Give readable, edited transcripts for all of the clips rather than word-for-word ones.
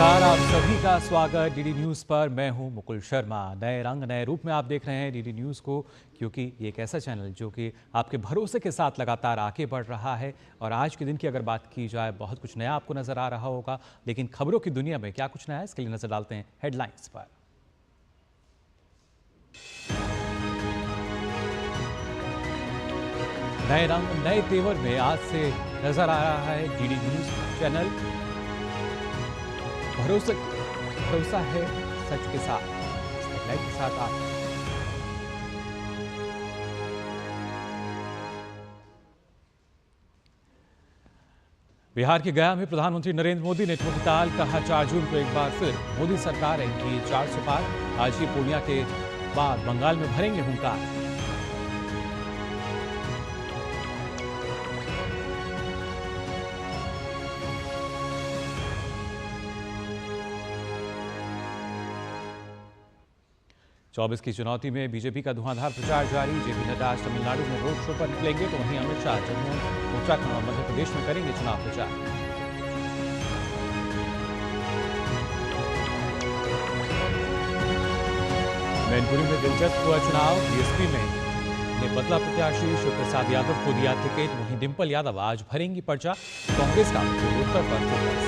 नमस्कार, आप सभी का स्वागत डीडी न्यूज़ पर। मैं हूं मुकुल शर्मा। नए रंग नए रूप में आप देख रहे हैं डीडी न्यूज़ को, क्योंकि ये एक ऐसा चैनल जो कि आपके भरोसे के साथ लगातार आगे बढ़ रहा है। और आज के दिन की अगर बात की जाए, बहुत कुछ नया आपको नजर आ रहा होगा, लेकिन खबरों की दुनिया में क्या कुछ नया है, इसके लिए नजर डालते हैं हेडलाइंस पर। नए रंग नए तेवर में आज से नजर आ रहा है डीडी न्यूज़ चैनल। भरोसा है सच के साथ। इस हेडलाइन के साथ आप बिहार के गया में प्रधानमंत्री नरेंद्र मोदी ने ठोकी ताल, कहा 4 जून को एक बार फिर मोदी सरकार एनडीए 400 पार। आज ही पूर्णिया के बाद बंगाल में भरेंगे हुंकार। चौबीस की चुनौती में बीजेपी का धुआंधार प्रचार जारी। जेपी नड्डा आज तमिलनाडु में रोड शो पर निकलेंगे, तो वहीं अमित शाह जम्मू, उत्तराखंड और मध्य प्रदेश में करेंगे चुनाव प्रचार। मैनपुरी में दिलचस्प हुआ चुनाव। बीएसपी ने बदला प्रत्याशी, शिव प्रसाद यादव को दिया टिकट। वहीं डिंपल यादव आज भरेंगी पर्चा। कांग्रेस का पूर्वोत्तर पर फोकस।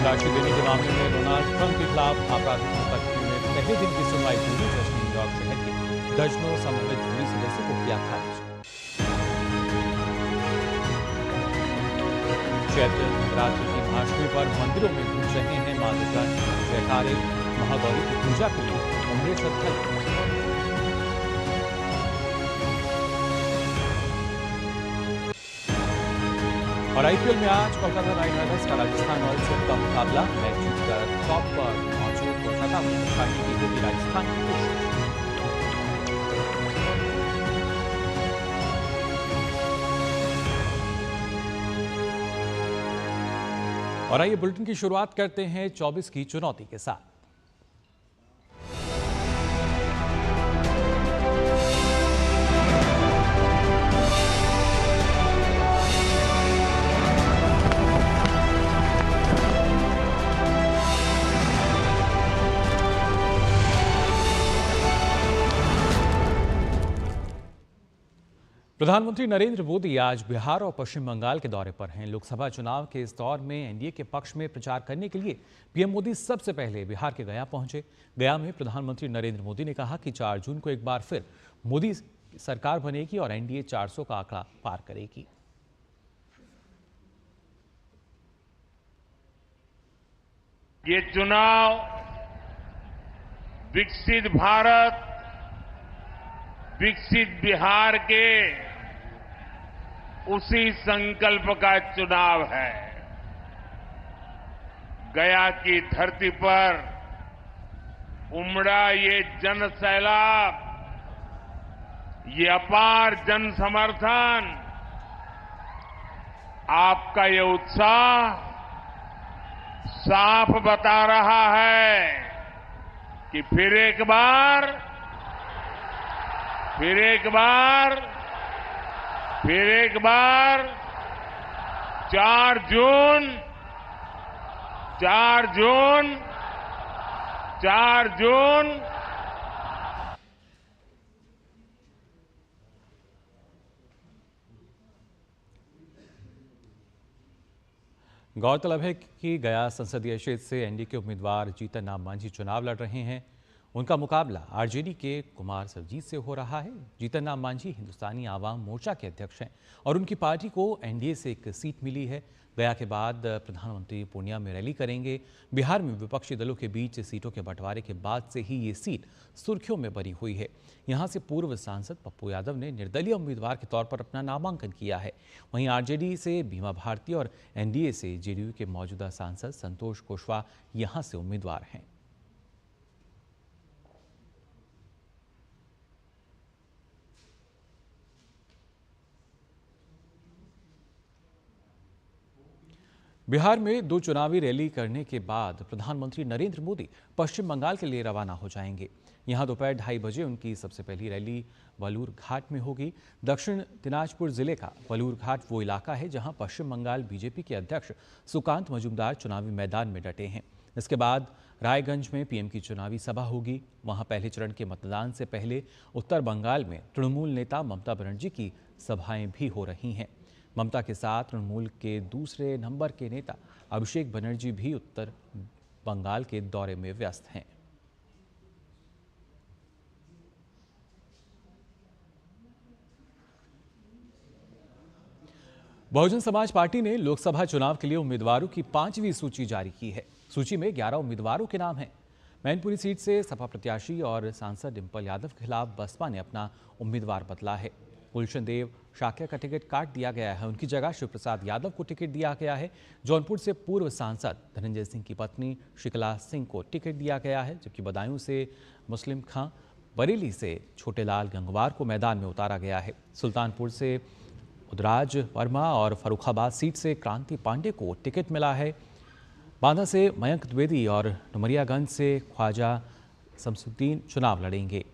राशि देने के मामले में डोनाल्ड ट्रंप के खिलाफ आपराधिक मुकदमे में पहले दिन की सुनवाई पूरी। जज ने न्यूयॉर्क शहर के दर्जनों संबंधित जूरी सदस्य को किया खारिज। चैत्र नवरात्रि की महाअष्टमी पर मंदिरों में गूंज रहे हैं मां दुर्गा जयकारे। महागौरी की पूजा के लिए उमड़े श्रद्धालु। और आईपीएल में आज कोलकाता नाइट राइडर्स का राजस्थान रॉयल्स से का मुकाबला। मैच जीतकर टॉप पर मौजूद कोलकाता को पछाड़ने की होगी राजस्थान की कोशिश। और आइए बुलेटिन की शुरुआत करते हैं 24 की चुनौती के साथ। प्रधानमंत्री नरेंद्र मोदी आज बिहार और पश्चिम बंगाल के दौरे पर हैं। लोकसभा चुनाव के इस दौर में एनडीए के पक्ष में प्रचार करने के लिए पीएम मोदी सबसे पहले बिहार के गया पहुंचे। गया में प्रधानमंत्री नरेंद्र मोदी ने कहा कि 4 जून को एक बार फिर मोदी सरकार बनेगी और एनडीए 400 का आंकड़ा पार करेगी। ये चुनाव विकसित भारत, विकसित बिहार के उसी संकल्प का चुनाव है। गया की धरती पर उमड़ा ये जन सैलाब, ये अपार जन समर्थन, आपका ये उत्साह साफ बता रहा है कि फिर एक बार 4 जून 4 जून। गौरतलब है कि गया संसदीय क्षेत्र से एनडीए के उम्मीदवार जीतन राम मांझी चुनाव लड़ रहे हैं। उनका मुकाबला आरजेडी के कुमार सर्वजीत से हो रहा है। जीतन राम मांझी हिंदुस्तानी आवाम मोर्चा के अध्यक्ष हैं और उनकी पार्टी को एनडीए से एक सीट मिली है। गया के बाद प्रधानमंत्री पूर्णिया में रैली करेंगे। बिहार में विपक्षी दलों के बीच सीटों के बंटवारे के बाद से ही ये सीट सुर्खियों में बनी हुई है। यहां से पूर्व सांसद पप्पू यादव ने निर्दलीय उम्मीदवार के तौर पर अपना नामांकन किया है। वहीं आरजेडी से बीमा भारती और एनडीए से जेडीयू के मौजूदा सांसद संतोष कुशवाहा यहां से उम्मीदवार हैं। बिहार में 2 चुनावी रैली करने के बाद प्रधानमंत्री नरेंद्र मोदी पश्चिम बंगाल के लिए रवाना हो जाएंगे। यहां दोपहर 2:30 बजे उनकी सबसे पहली रैली वलूर घाट में होगी। दक्षिण दिनाजपुर जिले का वलूर घाट वो इलाका है जहां पश्चिम बंगाल बीजेपी के अध्यक्ष सुकांत मजूमदार चुनावी मैदान में डटे हैं। इसके बाद रायगंज में पीएम की चुनावी सभा होगी। वहां पहले चरण के मतदान से पहले उत्तर बंगाल में तृणमूल नेता ममता बनर्जी की सभाएं भी हो रही हैं। ममता के साथ तृणमूल के दूसरे नंबर के नेता अभिषेक बनर्जी भी उत्तर बंगाल के दौरे में व्यस्त हैं। बहुजन समाज पार्टी ने लोकसभा चुनाव के लिए उम्मीदवारों की 5वीं सूची जारी की है। सूची में 11 उम्मीदवारों के नाम हैं। मैनपुरी सीट से सपा प्रत्याशी और सांसद डिंपल यादव के खिलाफ बसपा ने अपना उम्मीदवार बदला है। गुलशन देव शाक्य का टिकट काट दिया गया है। उनकी जगह शिव प्रसाद यादव को टिकट दिया गया है। जौनपुर से पूर्व सांसद धनंजय सिंह की पत्नी शिकला सिंह को टिकट दिया गया है, जबकि बदायूं से मुस्लिम खां, बरेली से छोटेलाल गंगवार को मैदान में उतारा गया है। सुल्तानपुर से उदराज वर्मा और फर्रुखाबाद सीट से क्रांति पांडे को टिकट मिला है। बांदा से मयंक द्विवेदी और डुमरियागंज से ख्वाजा शमसुद्दीन चुनाव लड़ेंगे।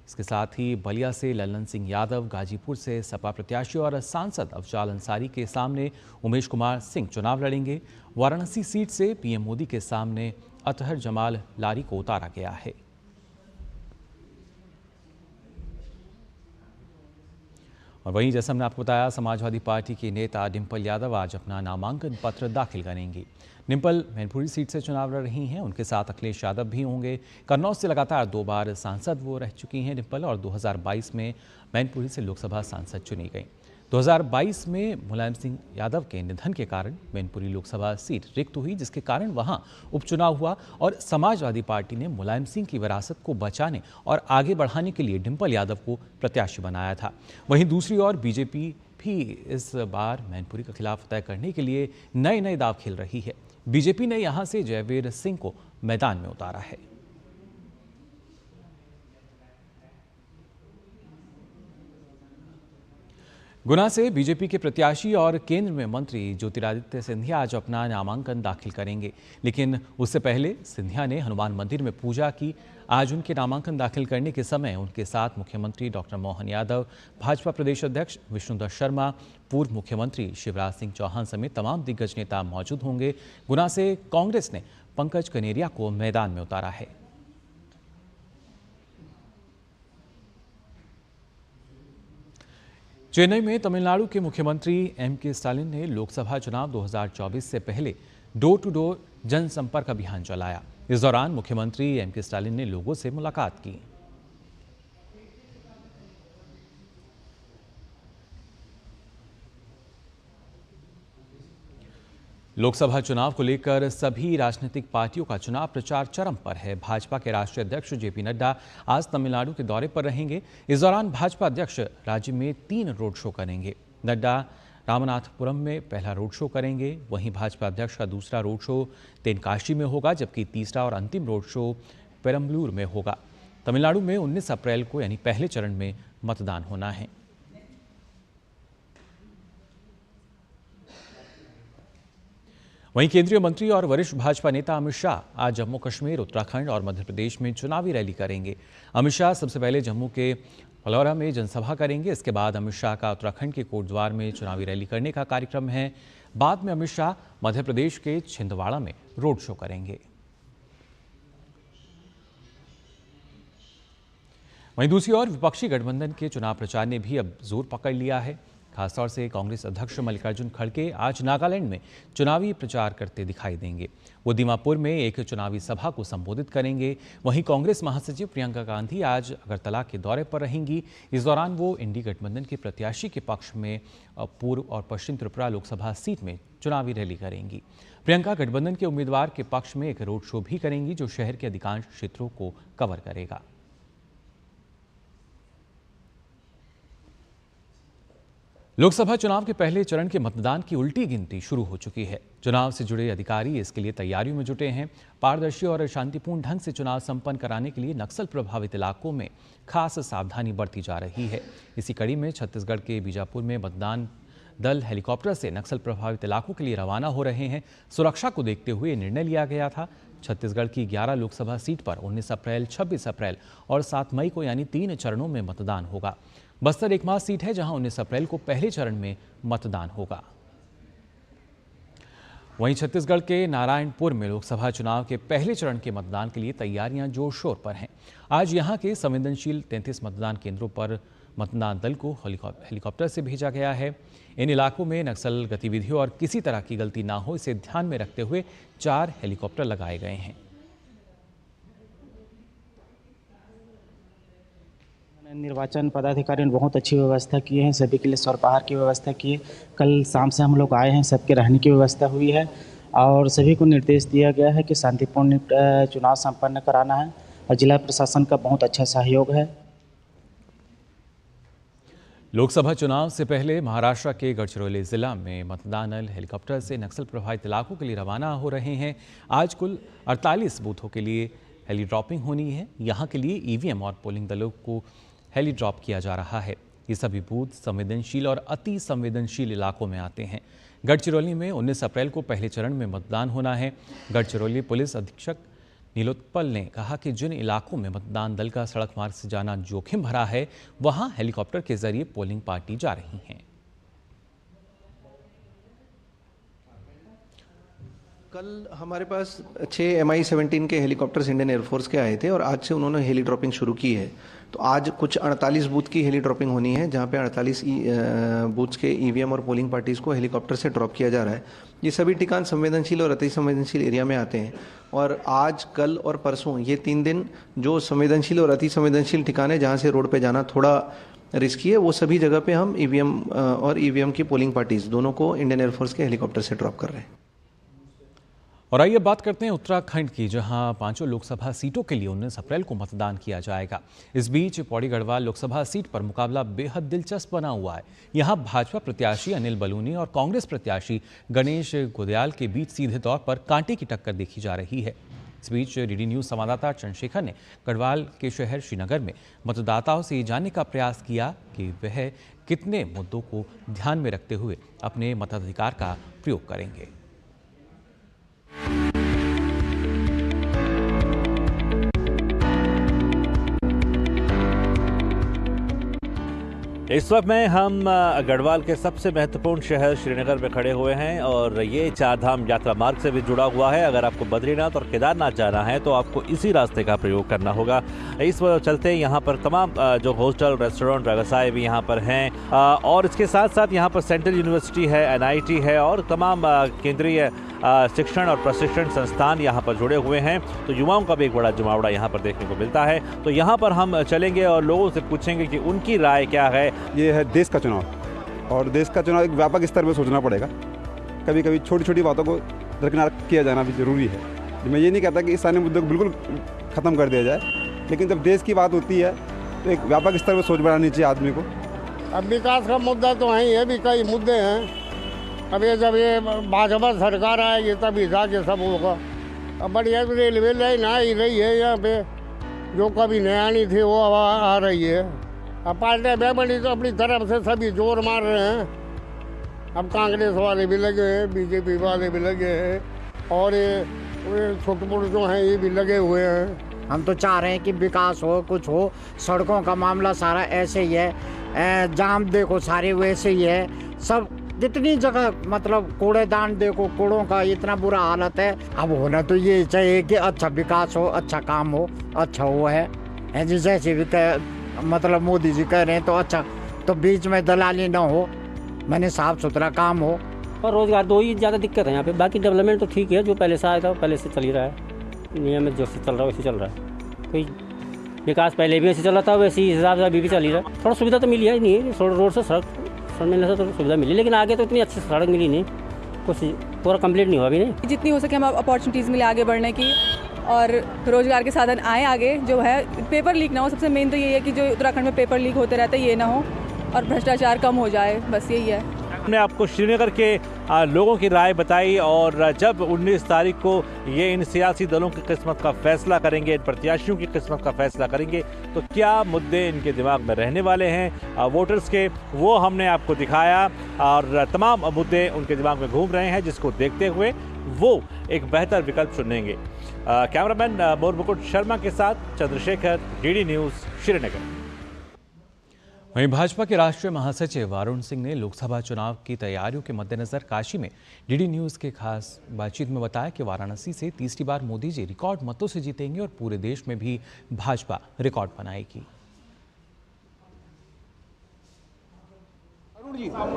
इसके साथ ही बलिया से ललन सिंह यादव, गाजीपुर से सपा प्रत्याशी और सांसद अफजाल अंसारी के सामने उमेश कुमार सिंह चुनाव लड़ेंगे। वाराणसी सीट से पीएम मोदी के सामने अतहर जमाल लारी को उतारा गया है। और वहीं जैसा हमने आपको बताया, समाजवादी पार्टी के नेता डिंपल यादव आज अपना नामांकन पत्र दाखिल करेंगी। डिंपल मैनपुरी सीट से चुनाव लड़ रही हैं। उनके साथ अखिलेश यादव भी होंगे। कन्नौज से लगातार 2 बार सांसद वो रह चुकी हैं डिंपल, और 2022 में मैनपुरी से लोकसभा सांसद चुनी गई। 2022 में मुलायम सिंह यादव के निधन के कारण मैनपुरी लोकसभा सीट रिक्त हुई, जिसके कारण वहां उपचुनाव हुआ और समाजवादी पार्टी ने मुलायम सिंह की विरासत को बचाने और आगे बढ़ाने के लिए डिंपल यादव को प्रत्याशी बनाया था। वहीं दूसरी ओर बीजेपी भी इस बार मैनपुरी का खिलाफ तय करने के लिए नए दाव खेल रही है। बीजेपी ने यहां से जयवीर सिंह को मैदान में उतारा है। गुना से बीजेपी के प्रत्याशी और केंद्र में मंत्री ज्योतिरादित्य सिंधिया आज अपना नामांकन दाखिल करेंगे, लेकिन उससे पहले सिंधिया ने हनुमान मंदिर में पूजा की। आज उनके नामांकन दाखिल करने के समय उनके साथ मुख्यमंत्री डॉक्टर मोहन यादव, भाजपा प्रदेश अध्यक्ष विष्णुदत्त शर्मा, पूर्व मुख्यमंत्री शिवराज सिंह चौहान समेत तमाम दिग्गज नेता मौजूद होंगे। गुना से कांग्रेस ने पंकज कनेरिया को मैदान में उतारा है। चेन्नई में तमिलनाडु के मुख्यमंत्री एम.के. स्टालिन ने लोकसभा चुनाव 2024 से पहले डोर टू डोर जनसंपर्क अभियान चलाया। इस दौरान मुख्यमंत्री एम.के. स्टालिन ने लोगों से मुलाकात की। लोकसभा चुनाव को लेकर सभी राजनीतिक पार्टियों का चुनाव प्रचार चरम पर है। भाजपा के राष्ट्रीय अध्यक्ष जेपी नड्डा आज तमिलनाडु के दौरे पर रहेंगे। इस दौरान भाजपा अध्यक्ष राज्य में 3 रोड शो करेंगे। नड्डा रामनाथपुरम में पहला रोड शो करेंगे। वहीं भाजपा अध्यक्ष का दूसरा रोड शो तेनकाशी में होगा, जबकि तीसरा और अंतिम रोड शो पेरम्बलूर में होगा। तमिलनाडु में 19 अप्रैल को यानी पहले चरण में मतदान होना है। वहीं केंद्रीय मंत्री और वरिष्ठ भाजपा नेता अमित शाह आज जम्मू कश्मीर, उत्तराखंड और मध्य प्रदेश में चुनावी रैली करेंगे। अमित शाह सबसे पहले जम्मू के पलौरा में जनसभा करेंगे। इसके बाद अमित शाह का उत्तराखंड के कोटद्वार में चुनावी रैली करने का कार्यक्रम है। बाद में अमित शाह मध्य प्रदेश के छिंदवाड़ा में रोड शो करेंगे। वहीं दूसरी ओर विपक्षी गठबंधन के चुनाव प्रचार ने भी अब जोर पकड़ लिया है। खासतौर से कांग्रेस अध्यक्ष मल्लिकार्जुन खड़गे आज नागालैंड में चुनावी प्रचार करते दिखाई देंगे। वो दीमापुर में एक चुनावी सभा को संबोधित करेंगे। वहीं कांग्रेस महासचिव प्रियंका गांधी आज अगरतला के दौरे पर रहेंगी। इस दौरान वो इंडी गठबंधन के प्रत्याशी के पक्ष में पूर्व और पश्चिम त्रिपुरा लोकसभा सीट में चुनावी रैली करेंगी। प्रियंका गठबंधन के उम्मीदवार के पक्ष में एक रोड शो भी करेंगी, जो शहर के अधिकांश क्षेत्रों को कवर करेगा। लोकसभा चुनाव के पहले चरण के मतदान की उल्टी गिनती शुरू हो चुकी है। चुनाव से जुड़े अधिकारी इसके लिए तैयारियों में जुटे हैं। पारदर्शी और शांतिपूर्ण ढंग से चुनाव संपन्न कराने के लिए नक्सल प्रभावित इलाकों में खास सावधानी बरती जा रही है। इसी कड़ी में छत्तीसगढ़ के बीजापुर में मतदान दल हेलीकॉप्टर से नक्सल प्रभावित इलाकों के लिए रवाना हो रहे हैं। सुरक्षा को देखते हुए निर्णय लिया गया था। छत्तीसगढ़ की 11 लोकसभा सीट पर 19 अप्रैल, 26 अप्रैल और 7 मई को यानी 3 चरणों में मतदान होगा। बस्तर एकमात्र सीट है जहां 19 अप्रैल को पहले चरण में मतदान होगा। वहीं छत्तीसगढ़ के नारायणपुर में लोकसभा चुनाव के पहले चरण के मतदान के लिए तैयारियां जोर शोर पर हैं। आज यहां के संवेदनशील 33 मतदान केंद्रों पर मतदान दल को हेलीकॉप्टर से भेजा गया है। इन इलाकों में नक्सल गतिविधियों और किसी तरह की गलती ना हो, इसे ध्यान में रखते हुए 4 हेलीकॉप्टर लगाए गए हैं। निर्वाचन पदाधिकारी ने बहुत अच्छी व्यवस्था की है, सभी के लिए स्वल्पाहार की व्यवस्था की है। कल शाम से हम लोग आए हैं, सबके रहने की व्यवस्था हुई है और सभी को निर्देश दिया गया है कि शांतिपूर्ण चुनाव संपन्न कराना है और जिला प्रशासन का बहुत अच्छा सहयोग है। लोकसभा चुनाव से पहले महाराष्ट्र के गढ़चिरौली जिला में मतदान दल हेलीकॉप्टर से नक्सल प्रभावित इलाकों के लिए रवाना हो रहे हैं। आज कुल 48 बूथों के लिए हेली ड्रॉपिंग होनी है। यहाँ के लिए ईवीएम और पोलिंग दलों को हेली ड्रॉप किया जा रहा है। ये सभी बूथ संवेदनशील और अति संवेदनशील इलाकों में आते हैं। गढ़चिरौली में 19 अप्रैल को पहले चरण में मतदान होना है। गढ़चिरौली पुलिस अधीक्षक नीलोत्पल ने कहा कि जिन इलाकों में मतदान दल का सड़क मार्ग से जाना जोखिम भरा है, वहां हेलीकॉप्टर के जरिए पोलिंग पार्टी जा रही हैं। कल हमारे पास 6 MI-17 के हेलीकॉप्टर्स इंडियन एयरफोर्स के आए थे और आज से उन्होंने हेली ड्रॉपिंग शुरू की है। तो आज कुछ 48 बूथ की हेली ड्रॉपिंग होनी है, जहां पे 48 बूथ्स के ईवीएम और पोलिंग पार्टीज को हेलीकॉप्टर से ड्रॉप किया जा रहा है। ये सभी ठिकान संवेदनशील और अति संवेदनशील एरिया में आते हैं और आज, कल और परसों ये 3 दिन जो संवेदनशील और अति संवेदनशील ठिकान है जहाँ से रोड पे जाना थोड़ा रिस्की है, वो सभी जगह पे हम ईवीएम और ईवीएम की पोलिंग पार्टीज दोनों को इंडियन एयरफोर्स के हेलीकॉप्टर से ड्रॉप कर रहे हैं। और आइए बात करते हैं उत्तराखंड की, जहां 5 लोकसभा सीटों के लिए 19 अप्रैल को मतदान किया जाएगा। इस बीच पौड़ी गढ़वाल लोकसभा सीट पर मुकाबला बेहद दिलचस्प बना हुआ है। यहां भाजपा प्रत्याशी अनिल बलूनी और कांग्रेस प्रत्याशी गणेश गोदयाल के बीच सीधे तौर पर कांटे की टक्कर देखी जा रही है। इस बीच डीडी न्यूज संवाददाता चंद्रशेखर ने गढ़वाल के शहर श्रीनगर में मतदाताओं से ये जानने का प्रयास किया कि वह कितने मुद्दों को ध्यान में रखते हुए अपने मताधिकार का प्रयोग करेंगे। इस वक्त में हम गढ़वाल के सबसे महत्वपूर्ण शहर श्रीनगर में खड़े हुए हैं और ये 4 धाम यात्रा मार्ग से भी जुड़ा हुआ है। अगर आपको बद्रीनाथ और केदारनाथ जाना है तो आपको इसी रास्ते का प्रयोग करना होगा। इस चलते यहाँ पर तमाम जो होटल, रेस्टोरेंट, व्यवसाय भी यहाँ पर हैं और इसके साथ साथ यहाँ पर सेंट्रल यूनिवर्सिटी है, NIT है और तमाम केंद्रीय शिक्षण और प्रशिक्षण संस्थान यहाँ पर जुड़े हुए हैं। तो युवाओं का भी एक बड़ा जमावड़ा यहाँ पर देखने को मिलता है। तो यहाँ पर हम चलेंगे और लोगों से पूछेंगे कि उनकी राय क्या है। ये है देश का चुनाव और देश का चुनाव एक व्यापक स्तर पर सोचना पड़ेगा। कभी कभी छोटी छोटी बातों को दरकिनार किया जाना भी ज़रूरी है। मैं ये नहीं कहता कि इस सारे मुद्दों को बिल्कुल ख़त्म कर दिया जाए, लेकिन जब देश की बात होती है तो एक व्यापक स्तर पर सोच बढ़ानी चाहिए आदमी को। अब विकास का मुद्दा तो है, ये भी कई मुद्दे हैं। अब ये जब ये भाजपा सरकार आएगी तभी जाके सब होगा। अब बढ़िया रेलवे लाइन आ ही रही है यहाँ पे, जो कभी नया नहीं थी वो आ रही है। अब पार्टी बेबड़ी तो अपनी तरफ से सभी जोर मार रहे हैं। अब कांग्रेस वाले भी लगे हैं, BJP वाले भी लगे हैं और ये छुटपुट जो हैं ये भी लगे हुए हैं। हम तो चाह रहे हैं कि विकास हो, कुछ हो। सड़कों का मामला सारा ऐसे ही है, जाम देखो सारे वैसे ही है। सब जितनी जगह मतलब कूड़ेदान देखो, कूड़ों का इतना बुरा हालत है। अब होना तो ये चाहिए कि अच्छा विकास हो, अच्छा काम हो, अच्छा वो है जैसे भी मतलब मोदी जी कह रहे हैं तो अच्छा, तो बीच में दलाली ना हो, मैंने साफ सुथरा काम हो। और रोजगार दो ही ज़्यादा दिक्कत है यहाँ पे। बाकी डेवलपमेंट तो ठीक है, जो पहले से आया था पहले से चल ही रहा है। नियमित जो चल रहा है वैसे चल रहा है। कोई विकास पहले भी ऐसे चल रहा था, वैसे ही हिसाब से अभी भी चल ही रहा है। थोड़ा सुविधा तो मिली है नहीं, रोड से सड़क मिलने से तो सुविधा मिली, लेकिन आगे तो इतनी अच्छी सड़क मिली नहीं, कुछ पूरा कंप्लीट नहीं हुआ अभी नहीं। जितनी हो सके हम अपॉर्चुनिटीज़ मिले आगे बढ़ने की और रोजगार के साधन आए आगे, जो है पेपर लीक ना हो। सबसे मेन तो यही है कि जो उत्तराखंड में पेपर लीक होते रहते हैं ये ना हो और भ्रष्टाचार कम हो जाए, बस यही है। हमने आपको श्रीनगर के लोगों की राय बताई और जब 19 तारीख को ये इन सियासी दलों की किस्मत का फैसला करेंगे, इन प्रत्याशियों की किस्मत का फैसला करेंगे, तो क्या मुद्दे इनके दिमाग में रहने वाले हैं वोटर्स के, वो हमने आपको दिखाया और तमाम मुद्दे उनके दिमाग में घूम रहे हैं, जिसको देखते हुए वो एक बेहतर विकल्प चुनेंगे। कैमरामैन मोर मुकुट शर्मा के साथ चंद्रशेखर, डीडी न्यूज़, श्रीनगर। वहीं भाजपा के राष्ट्रीय महासचिव वरुण सिंह ने लोकसभा चुनाव की तैयारियों के मद्देनजर काशी में डीडी न्यूज़ के खास बातचीत में बताया कि वाराणसी से तीसरी बार मोदी जी रिकॉर्ड मतों से जीतेंगे और पूरे देश में भी भाजपा रिकॉर्ड बनाएगी।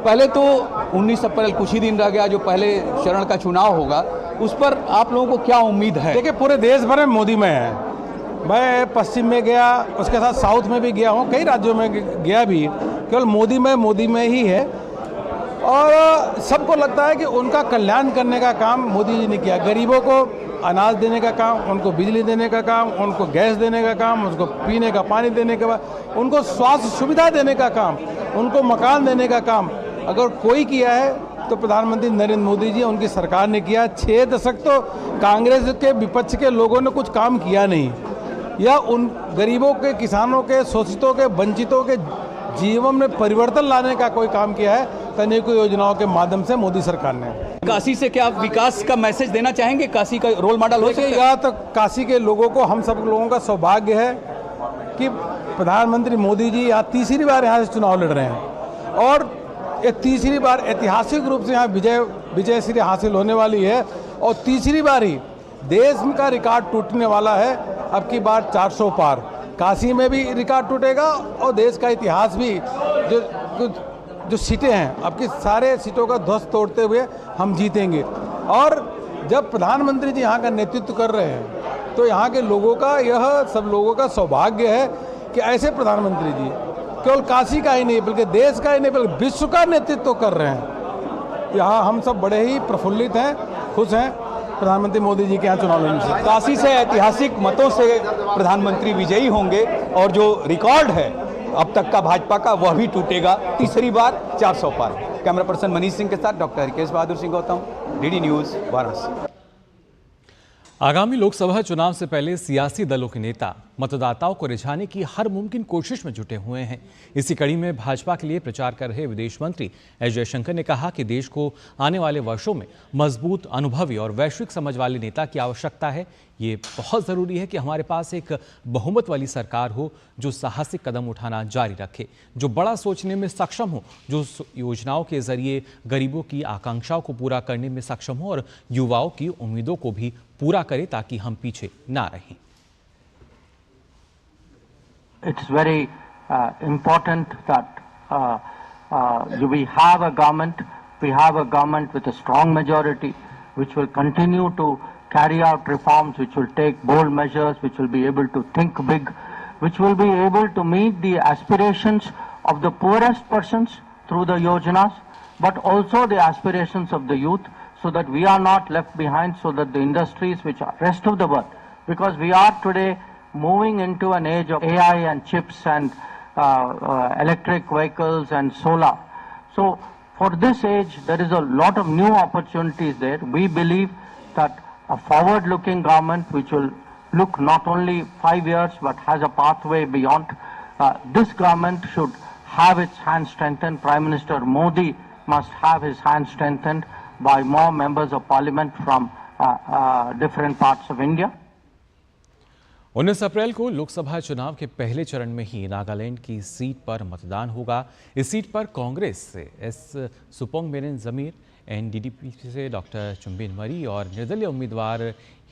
पहले तो 19 अप्रैल कुछ ही दिन रह गया, जो पहले चरण का चुनाव होगा, उस पर आप लोगों को क्या उम्मीद है? देखिए, पूरे देश भर में मोदी में है। मैं पश्चिम में गया, उसके साथ साउथ में भी गया हूँ, कई राज्यों में गया भी, केवल मोदी में ही है। और सबको लगता है कि उनका कल्याण करने का काम मोदी जी ने किया। गरीबों को अनाज देने का काम, उनको बिजली देने का काम, उनको गैस देने का काम, उनको पीने का पानी देने का, उनको स्वास्थ्य सुविधा देने का काम, उनको मकान देने का काम अगर कोई किया है तो प्रधानमंत्री नरेंद्र मोदी जी, उनकी सरकार ने किया। 6 दशक तो कांग्रेस के विपक्ष के लोगों ने कुछ काम किया नहीं, या उन गरीबों के, किसानों के, शोषितों के, वंचितों के जीवन में परिवर्तन लाने का कोई काम किया है तो अनेकों योजनाओं के माध्यम से मोदी सरकार ने। काशी से क्या विकास का मैसेज देना चाहेंगे? काशी का रोल मॉडल हो सकता है? या तो काशी के लोगों को, हम सब लोगों का सौभाग्य है कि प्रधानमंत्री मोदी जी यहाँ तीसरी बार यहाँ से चुनाव लड़ रहे हैं और ये तीसरी बार ऐतिहासिक रूप से यहाँ विजय श्री हासिल होने वाली है और तीसरी बार ही देश का रिकॉर्ड टूटने वाला है। अब की बार 400 पार काशी में भी रिकॉर्ड टूटेगा और देश का इतिहास भी, जो सीटें हैं अब की सारे सीटों का ध्वस्त तोड़ते हुए हम जीतेंगे। और जब प्रधानमंत्री जी यहाँ का नेतृत्व कर रहे हैं तो यहाँ के लोगों का, यह सब लोगों का सौभाग्य है कि ऐसे प्रधानमंत्री जी केवल काशी का ही नहीं बल्कि देश का ही नहीं बल्कि विश्व का नेतृत्व कर रहे हैं। यहाँ हम सब बड़े ही प्रफुल्लित हैं, खुश हैं प्रधानमंत्री मोदी जी के यहाँ चुनाव लड़ने से। काशी से ऐतिहासिक मतों से प्रधानमंत्री विजयी होंगे और जो रिकॉर्ड है अब तक का भाजपा का वह भी टूटेगा, तीसरी बार 400 पार। कैमरा पर्सन मनीष सिंह के साथ doctor Harkesh Bahadur Singh Gautam, DD news, Varanasi. आगामी लोकसभा चुनाव से पहले सियासी दलों के नेता मतदाताओं को रिझाने की हर मुमकिन कोशिश में जुटे हुए हैं। इसी कड़ी में भाजपा के लिए प्रचार कर रहे विदेश मंत्री एस जयशंकर ने कहा कि देश को आने वाले वर्षों में मजबूत, अनुभवी और वैश्विक समझ वाले नेता की आवश्यकता है। ये बहुत ज़रूरी है कि हमारे पास एक बहुमत वाली सरकार हो जो साहसिक कदम उठाना जारी रखे, जो बड़ा सोचने में सक्षम हो, जो योजनाओं के जरिए गरीबों की आकांक्षाओं को पूरा करने में सक्षम हो और युवाओं की उम्मीदों को भी पूरा करे ताकि हम पीछे ना रहें। It's very important that we have a government with a strong majority which will continue to carry out reforms, which will take bold measures, which will be able to think big, which will be able to meet the aspirations of the poorest persons through the yojanas, but also the aspirations of the youth, so that we are not left behind, so that the industries which are rest of the world, because we are today moving into an age of AI and chips and electric vehicles and solar. So for this age, there is a lot of new opportunities there. We believe that a forward-looking government which will look not only 5 years but has a pathway beyond, this government should have its hands strengthened. Prime Minister Modi must have his hands strengthened by more members of parliament from different parts of India. 19 अप्रैल को लोकसभा चुनाव के पहले चरण में ही नागालैंड की seat पर मतदान होगा। इस सीट पर कांग्रेस से एस सुपोंगबेरेन जमीर, एनडीडीपी से डॉक्टर चुम्बिन मरी और निर्दलीय उम्मीदवार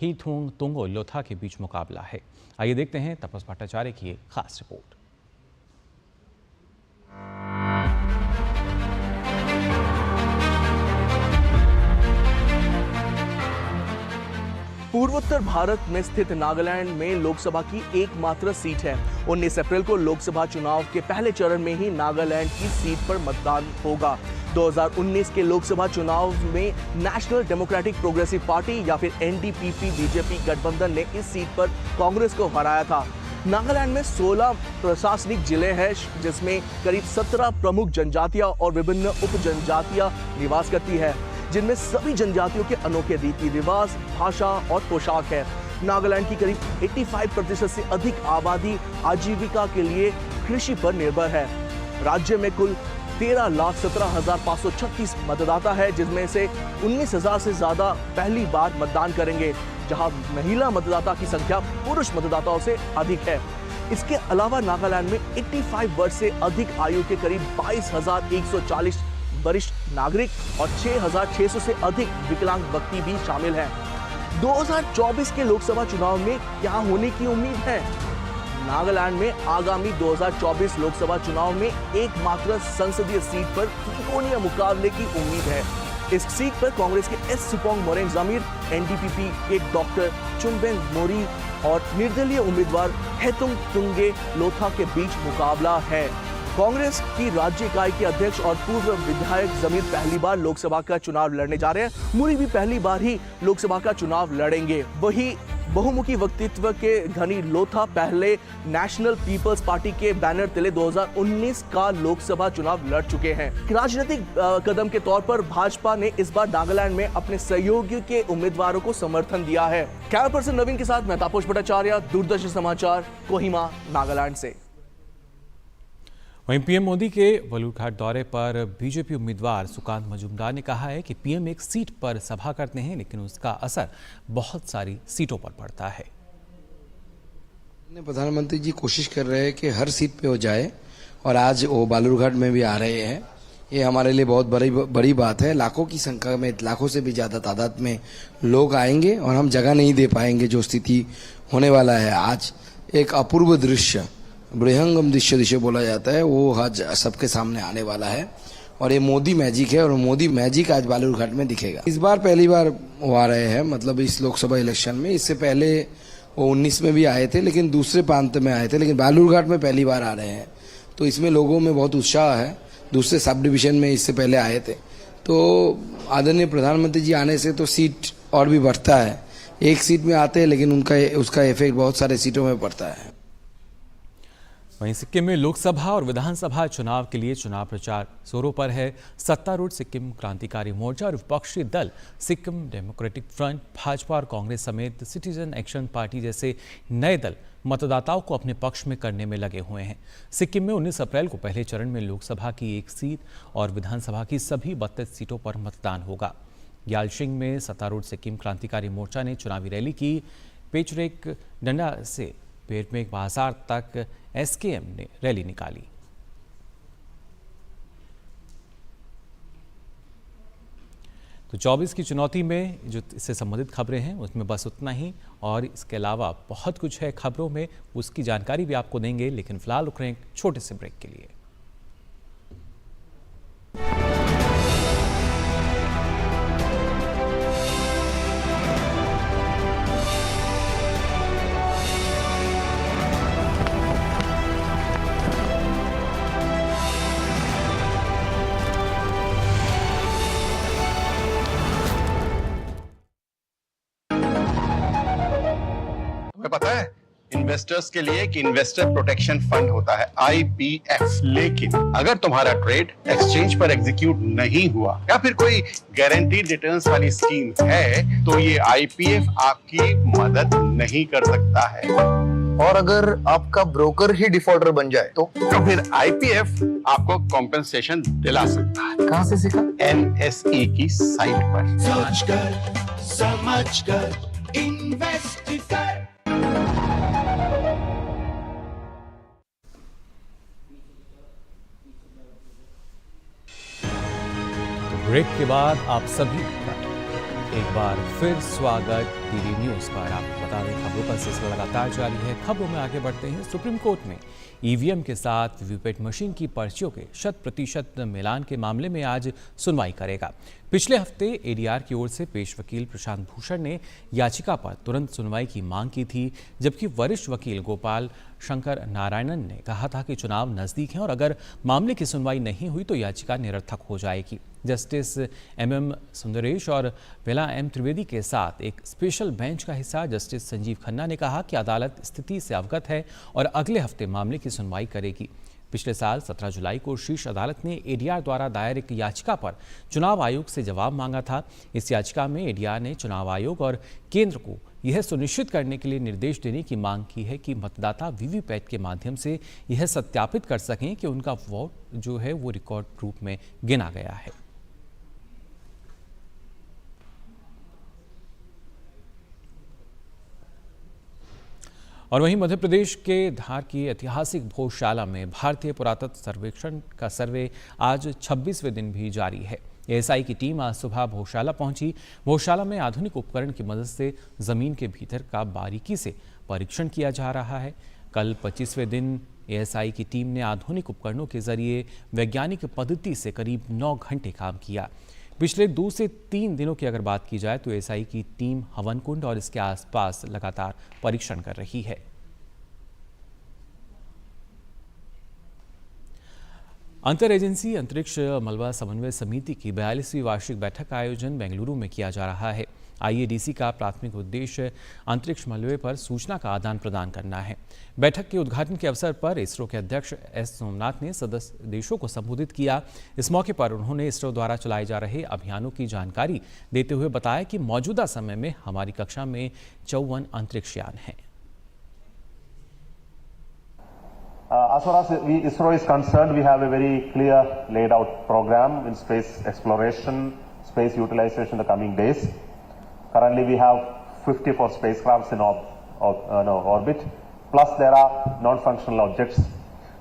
हीथोंग तोंगो लोथा के बीच मुकाबला है। आइए देखते हैं तपस भट्टाचार्य की एक खास रिपोर्ट। पूर्वोत्तर भारत में स्थित नागालैंड में लोकसभा की एकमात्र सीट है। 19 अप्रैल को लोकसभा चुनाव के पहले चरण में ही नागालैंड की सीट पर मतदान होगा। 2019 के लोकसभा चुनाव में नेशनल डेमोक्रेटिक प्रोग्रेसिव पार्टी या फिर एनडीपीपी बीजेपी गठबंधन ने इस सीट पर कांग्रेस को हराया था। नागालैंड में 16 प्रशासनिक जिले हैं, जिसमें करीब 17 प्रमुख जनजातियां और विभिन्न उप जनजातियां निवास करती है, जिनमें सभी जनजातियों के अनोखे रीति रिवाज, भाषा और पोशाक है। नागालैंड की करीब 85% से अधिक आबादी आजीविका के लिए कृषि पर निर्भर है। राज्य में कुल 13,17,536 मतदाता है, जिसमें से 19,000 से ज्यादा पहली बार मतदान करेंगे, जहां महिला मतदाता की संख्या पुरुष मतदाताओं से अधिक है। इसके अलावा नागालैंड में 85 वर्ष से अधिक आयु के करीब 22,140 वरिष्ठ नागरिक और 6,600 से अधिक विकलांग व्यक्ति भी शामिल हैं। 2024 के लोकसभा चुनाव में क्या होने की उम्मीद है? नागालैंड में आगामी 2024 लोकसभा चुनाव में एकमात्र संसदीय सीट पर त्रिकोणीय मुकाबले की उम्मीद है। इस सीट पर कांग्रेस के एस सुपोंग मोरेंग जमीर, एनडीपीपी के डॉक्टर चुनबेंग मोरी और निर्दलीय उम्मीदवार हेतुंग तुंगे लोथा के बीच मुकाबला है। कांग्रेस की राज्य इकाई के अध्यक्ष और पूर्व विधायक जमीर पहली बार लोकसभा का चुनाव लड़ने जा रहे हैं। मोरी भी पहली बार ही लोकसभा का चुनाव लड़ेंगे। वही बहुमुखी व्यक्तित्व के धनी लोथा पहले नेशनल पीपल्स पार्टी के बैनर तले 2019 का लोकसभा चुनाव लड़ चुके हैं। राजनीतिक कदम के तौर पर भाजपा ने इस बार नागालैंड में अपने सहयोगी के उम्मीदवारों को समर्थन दिया है। कैमरा पर्सन नवीन के साथ मैं तापस भट्टाचार्य, दूरदर्शन समाचार, कोहिमा, नागालैंड से। वहीं पीएम मोदी के बालूरघाट दौरे पर बीजेपी उम्मीदवार सुकांत मजूमदार ने कहा है कि पीएम एक सीट पर सभा करते हैं, लेकिन उसका असर बहुत सारी सीटों पर पड़ता है। प्रधानमंत्री जी कोशिश कर रहे हैं कि हर सीट पे हो जाए, और आज वो बालूरघाट में भी आ रहे हैं। ये हमारे लिए बहुत बड़ी बात है। लाखों की संख्या में, लाखों से भी ज्यादा तादाद में लोग आएंगे और हम जगह नहीं दे पाएंगे। जो स्थिति होने वाला है आज, एक अपूर्व दृश्य, बृहंगम दृश्य बोला जाता है, वो आज सबके सामने आने वाला है। और ये मोदी मैजिक है, और मोदी मैजिक आज बालूरघाट में दिखेगा। इस बार पहली बार वो आ रहे हैं, मतलब इस लोकसभा इलेक्शन में। इससे पहले वो 19 में भी आए थे, लेकिन दूसरे प्रांत में आए थे, लेकिन बालूरघाट में पहली बार आ रहे हैं। तो इसमें लोगों में बहुत उत्साह है। दूसरे सब डिवीजन में इससे पहले आए थे। तो आदरणीय प्रधानमंत्री जी आने से तो सीट और भी बढ़ता है। एक सीट में आते हैं, लेकिन उसका इफेक्ट बहुत सारे सीटों में पड़ता है। वहीं सिक्किम में लोकसभा और विधानसभा चुनाव के लिए चुनाव प्रचार जोरों पर है। सत्तारूढ़ सिक्किम क्रांतिकारी मोर्चा और विपक्षी दल सिक्किम डेमोक्रेटिक फ्रंट, भाजपा और कांग्रेस समेत सिटीजन एक्शन पार्टी जैसे नए दल मतदाताओं को अपने पक्ष में करने में लगे हुए हैं। सिक्किम में 19 अप्रैल को पहले चरण में लोकसभा की 1 सीट और विधानसभा की सभी 32 सीटों पर मतदान होगा। यालशिंग में सत्तारूढ़ सिक्किम क्रांतिकारी मोर्चा ने चुनावी रैली की। पेचरेक डंडा से पेरमेक बाजार तक एसकेएम ने रैली निकाली। तो 24 की चुनौती में जो इससे संबंधित खबरें हैं उसमें बस उतना ही, और इसके अलावा बहुत कुछ है खबरों में, उसकी जानकारी भी आपको देंगे। लेकिन फिलहाल रुक रहे हैं एक छोटे से ब्रेक के लिए। पता है, इन्वेस्टर्स के लिए एक इन्वेस्टर प्रोटेक्शन फंड होता है, IPF। लेकिन अगर तुम्हारा ट्रेड एक्सचेंज पर एग्जीक्यूट नहीं हुआ या फिर कोई गारंटीड रिटर्न्स वाली स्कीम है, तो ये IPF आपकी मदद नहीं कर सकता है। और अगर आपका ब्रोकर ही डिफॉल्टर बन जाए तो फिर IPF आपको कॉम्पेंसेशन दिला सकता है। कहां से सीखा? NSE की साइट पर। सोच कर, समझ कर, इन्वेस्ट कर। ब्रेक के बाद आप सभी का एक बार फिर स्वागत टीवी न्यूज पर। आपको बता दें, खबरों का सिलसिला लगातार जारी है। खबरों में आगे बढ़ते हैं। सुप्रीम कोर्ट में ईवीएम के साथ वीवीपैट मशीन की पर्चियों के 100% मिलान के मामले में आज सुनवाई करेगा। पिछले हफ्ते एडीआर की ओर से पेश वकील प्रशांत भूषण ने याचिका पर तुरंत सुनवाई की मांग की थी, जबकि वरिष्ठ वकील गोपाल शंकर नारायणन ने कहा था कि चुनाव नजदीक है और अगर मामले की सुनवाई नहीं हुई तो याचिका निरर्थक हो जाएगी। जस्टिस MM सुंदरेश और वेला M त्रिवेदी के साथ एक स्पेशल स्पेशल बेंच का हिस्सा जस्टिस संजीव खन्ना ने कहा कि अदालत स्थिति से अवगत है और अगले हफ्ते मामले की सुनवाई करेगी। पिछले साल 17 जुलाई को शीर्ष अदालत ने एडीआर द्वारा दायर एक याचिका पर चुनाव आयोग से जवाब मांगा था। इस याचिका में एडीआर ने चुनाव आयोग और केंद्र को यह सुनिश्चित करने के लिए निर्देश देने की मांग की है कि मतदाता वीवीपैट के माध्यम से यह सत्यापित कर सकें कि उनका वोट जो है वो रिकॉर्ड रूप में गिना गया है। और वहीं मध्य प्रदेश के धार की ऐतिहासिक भोजशाला में भारतीय पुरातत्व सर्वेक्षण का सर्वे आज 26वें दिन भी जारी है। एएसआई की टीम आज सुबह भोजशाला पहुंची। भोजशाला में आधुनिक उपकरण की मदद से जमीन के भीतर का बारीकी से परीक्षण किया जा रहा है। कल 25वें दिन एएसआई की टीम ने आधुनिक उपकरणों के जरिए वैज्ञानिक पद्धति से करीब 9 घंटे काम किया। पिछले 2 से 3 दिनों की अगर बात की जाए तो एएसआई की टीम हवन कुंड और इसके आसपास लगातार परीक्षण कर रही है। अंतर एजेंसी अंतरिक्ष मलबा समन्वय समिति की 42वीं वार्षिक बैठक का आयोजन बेंगलुरु में किया जा रहा है। आईएडीसी का प्राथमिक उद्देश्य अंतरिक्ष मलबे पर सूचना का आदान प्रदान करना है। बैठक के उद्घाटन के अवसर पर इसरो के अध्यक्ष एस सोमनाथ ने सदस्य देशों को संबोधित किया। इस मौके पर उन्होंने इसरो द्वारा चलाए जा रहे अभियानों की जानकारी देते हुए बताया कि मौजूदा समय में हमारी कक्षा में 54 अंतरिक्ष यान हैं। As far as ISRO is concerned, we have a very clear laid out program in space exploration, space utilization in the coming days. Currently, we have 54 spacecrafts in orbit, plus there are non-functional objects.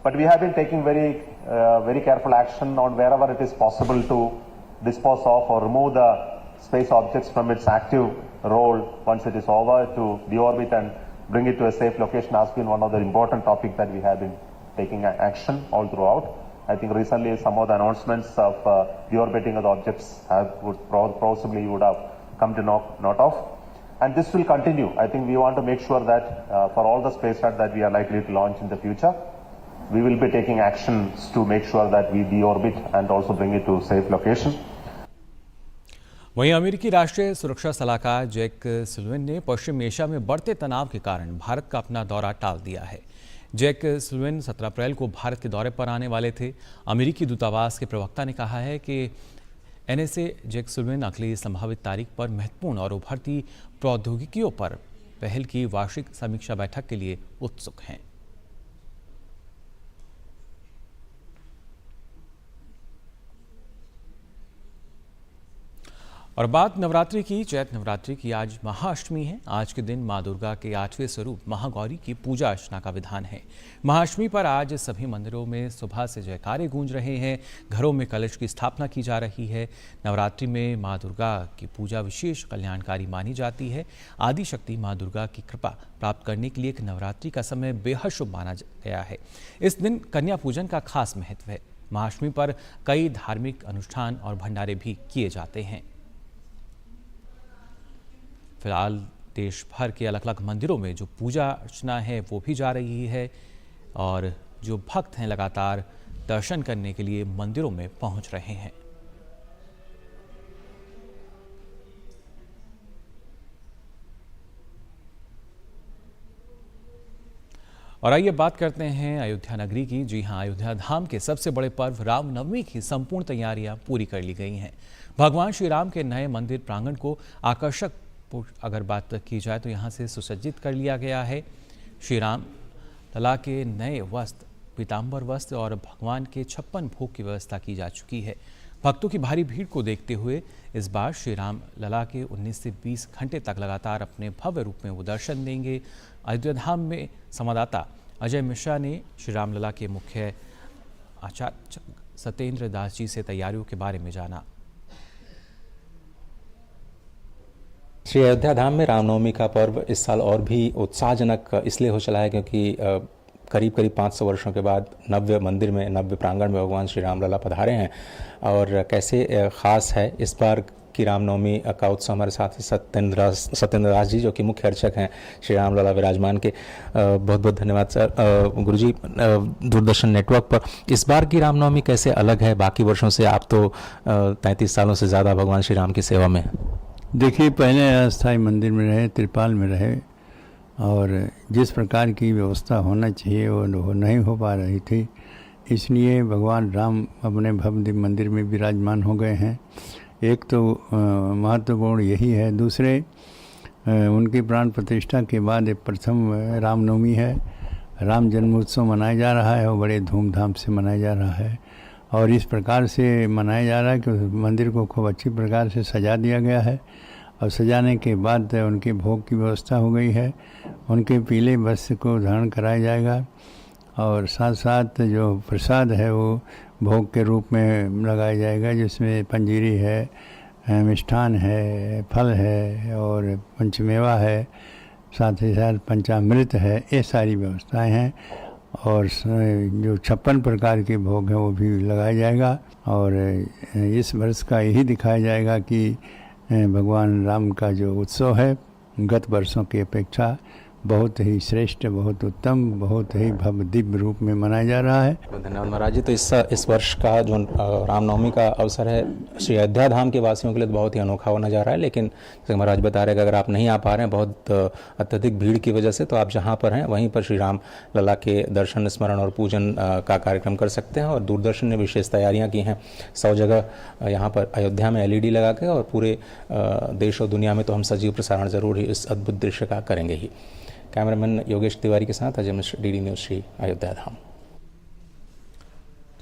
But we have been taking very careful action on wherever it is possible to dispose of or remove the space objects from its active role once it is over, to deorbit and bring it to a safe location has been one of the important topics that we have been taking action all throughout. I think recently some of the announcements of deorbiting of the objects possibly would have come to note of. And this will continue. I think we want to make sure that for all the spacecraft that we are likely to launch in the future, we will be taking actions to make sure that we deorbit and also bring it to safe location. वहीं अमेरिकी राष्ट्रीय सुरक्षा सलाहकार Jake Sullivan ने पश्चिम Asia में बढ़ते तनाव के कारण भारत का अपना दौरा टाल दिया है। जैक सुलिवन 17 अप्रैल को भारत के दौरे पर आने वाले थे। अमेरिकी दूतावास के प्रवक्ता ने कहा है कि एनएसए जैक सुलिवन अगली संभावित तारीख पर महत्वपूर्ण और उभरती प्रौद्योगिकियों पर पहल की वार्षिक समीक्षा बैठक के लिए उत्सुक हैं। और बात नवरात्रि की, चैत नवरात्रि की आज महाअष्टमी है। आज के दिन मां दुर्गा के 8वें स्वरूप महागौरी की पूजा अर्चना का विधान है। महाअष्टमी पर आज सभी मंदिरों में सुबह से जयकारे गूंज रहे हैं। घरों में कलश की स्थापना की जा रही है। नवरात्रि में मां दुर्गा की पूजा विशेष कल्याणकारी मानी जाती है। आदि शक्ति मां दुर्गा की कृपा प्राप्त करने के लिए नवरात्रि का समय बेहद शुभ माना गया है। इस दिन कन्या पूजन का खास महत्व है। महाअष्टमी पर कई धार्मिक अनुष्ठान और भंडारे भी किए जाते हैं। फिलहाल देश भर के अलग अलग मंदिरों में जो पूजा अर्चना है वो भी जा रही है और जो भक्त हैं लगातार दर्शन करने के लिए मंदिरों में पहुंच रहे हैं। और आइए बात करते हैं अयोध्या नगरी की। जी हां, अयोध्या धाम के सबसे बड़े पर्व रामनवमी की संपूर्ण तैयारियां पूरी कर ली गई हैं। भगवान श्री राम के नए मंदिर प्रांगण को आकर्षक अगर बात की जाए तो यहाँ से सुसज्जित कर लिया गया है। श्री राम लला के नए वस्त्र, पीताम्बर वस्त्र और भगवान के 56 भोग की व्यवस्था की जा चुकी है। भक्तों की भारी भीड़ को देखते हुए इस बार श्री राम लला के 19 से 20 घंटे तक लगातार अपने भव्य रूप में वो दर्शन देंगे। अयोध्या धाम में संवाददाता अजय मिश्रा ने श्री राम लला के मुख्य आचार्य सत्येंद्र दास जी से तैयारियों के बारे में जाना। श्री अयोध्या धाम में रामनवमी का पर्व इस साल और भी उत्साहजनक इसलिए हो चला है क्योंकि करीब 500 वर्षों के बाद नव्य मंदिर में, नव्य प्रांगण में भगवान श्री राम लला पधारे हैं। और कैसे ख़ास है इस बार की रामनवमी का उत्सव। हमारे साथ सत्येंद्र दास जी जो कि मुख्य अर्चक हैं श्री राम लला विराजमान के। बहुत बहुत धन्यवाद सर। गुरुजी, दूरदर्शन नेटवर्क पर इस बार की रामनवमी कैसे अलग है बाकी वर्षों से? आप तो 33 सालों से ज़्यादा भगवान श्री राम की सेवा में। देखिए, पहले अस्थाई मंदिर में रहे, त्रिपाल में रहे, और जिस प्रकार की व्यवस्था होना चाहिए वो नहीं हो पा रही थी, इसलिए भगवान राम अपने भव्य दिव्य मंदिर में विराजमान हो गए हैं। एक तो महत्वपूर्ण यही है। दूसरे, उनकी प्राण प्रतिष्ठा के बाद एक प्रथम रामनवमी है, राम जन्मोत्सव मनाया जा रहा है और बड़े धूमधाम से मनाया जा रहा है। और इस प्रकार से मनाया जा रहा है कि मंदिर को खूब अच्छी प्रकार से सजा दिया गया है, और सजाने के बाद उनके भोग की व्यवस्था हो गई है। उनके पीले वस्त्र को धारण कराया जाएगा, और साथ साथ जो प्रसाद है वो भोग के रूप में लगाया जाएगा, जिसमें पंजीरी है, मिष्ठान है, फल है और पंचमेवा है, साथ ही साथ पंचामृत है। ये सारी व्यवस्थाएं हैं, और जो 56 प्रकार के भोग हैं वो भी लगाया जाएगा। और इस वर्ष का यही दिखाया जाएगा कि भगवान राम का जो उत्सव है गत वर्षों की अपेक्षा बहुत ही श्रेष्ठ, बहुत उत्तम, बहुत ही भव्य दिव्य रूप में मनाया जा रहा है। धन्यवाद महाराज जी। तो इस वर्ष का जो रामनवमी का अवसर है श्री अयोध्या धाम के वासियों के लिए तो बहुत ही अनोखा होने जा रहा है, लेकिन जैसे महाराज बता रहे हैं कि अगर आप नहीं आ पा रहे हैं बहुत अत्यधिक भीड़ की वजह से, तो आप जहाँ पर हैं वहीं पर श्री राम लला के दर्शन, स्मरण और पूजन का कार्यक्रम कर सकते हैं। और दूरदर्शन ने विशेष तैयारियाँ की हैं, 100 जगह यहाँ पर अयोध्या में LED लगा के, और पूरे देश और दुनिया में तो हम सजीव प्रसारण जरूर ही इस अद्भुत दृश्य का करेंगे ही। कैमरामैन योगेश तिवारी के साथ अजय मिश्र, DD न्यूज़, श्री अयोध्या धाम।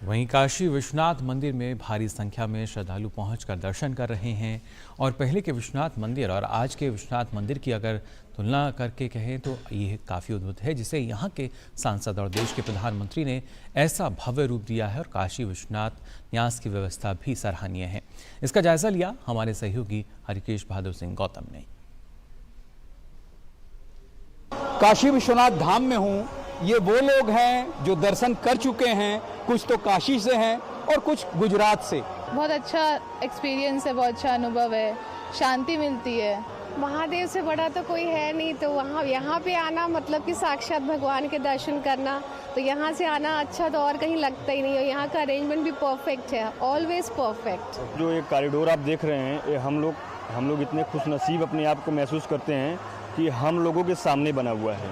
वहीं काशी विश्वनाथ मंदिर में भारी संख्या में श्रद्धालु पहुंचकर दर्शन कर रहे हैं। और पहले के विश्वनाथ मंदिर और आज के विश्वनाथ मंदिर की अगर तुलना करके कहें तो ये काफ़ी अद्भुत है, जिसे यहाँ के सांसद और देश के प्रधानमंत्री ने ऐसा भव्य रूप दिया है। और काशी विश्वनाथ न्यास की व्यवस्था भी सराहनीय है। इसका जायजा लिया हमारे सहयोगी हरिकेश बहादुर सिंह गौतम ने। काशी विश्वनाथ धाम में हूँ। ये वो लोग हैं जो दर्शन कर चुके हैं, कुछ तो काशी से हैं और कुछ गुजरात से। बहुत अच्छा एक्सपीरियंस है, बहुत अच्छा अनुभव है, शांति मिलती है। महादेव से बड़ा तो कोई है नहीं, तो वहाँ यहाँ पे आना मतलब कि साक्षात भगवान के दर्शन करना, तो यहाँ से आना अच्छा तो और कहीं लगता ही नहीं है। यहाँ का अरेंजमेंट भी परफेक्ट है, ऑलवेज परफेक्ट। जो ये कॉरिडोर आप देख रहे हैं, ये हम लोग इतने खुशनसीब अपने आप को महसूस करते हैं कि हम लोगों के सामने बना हुआ है।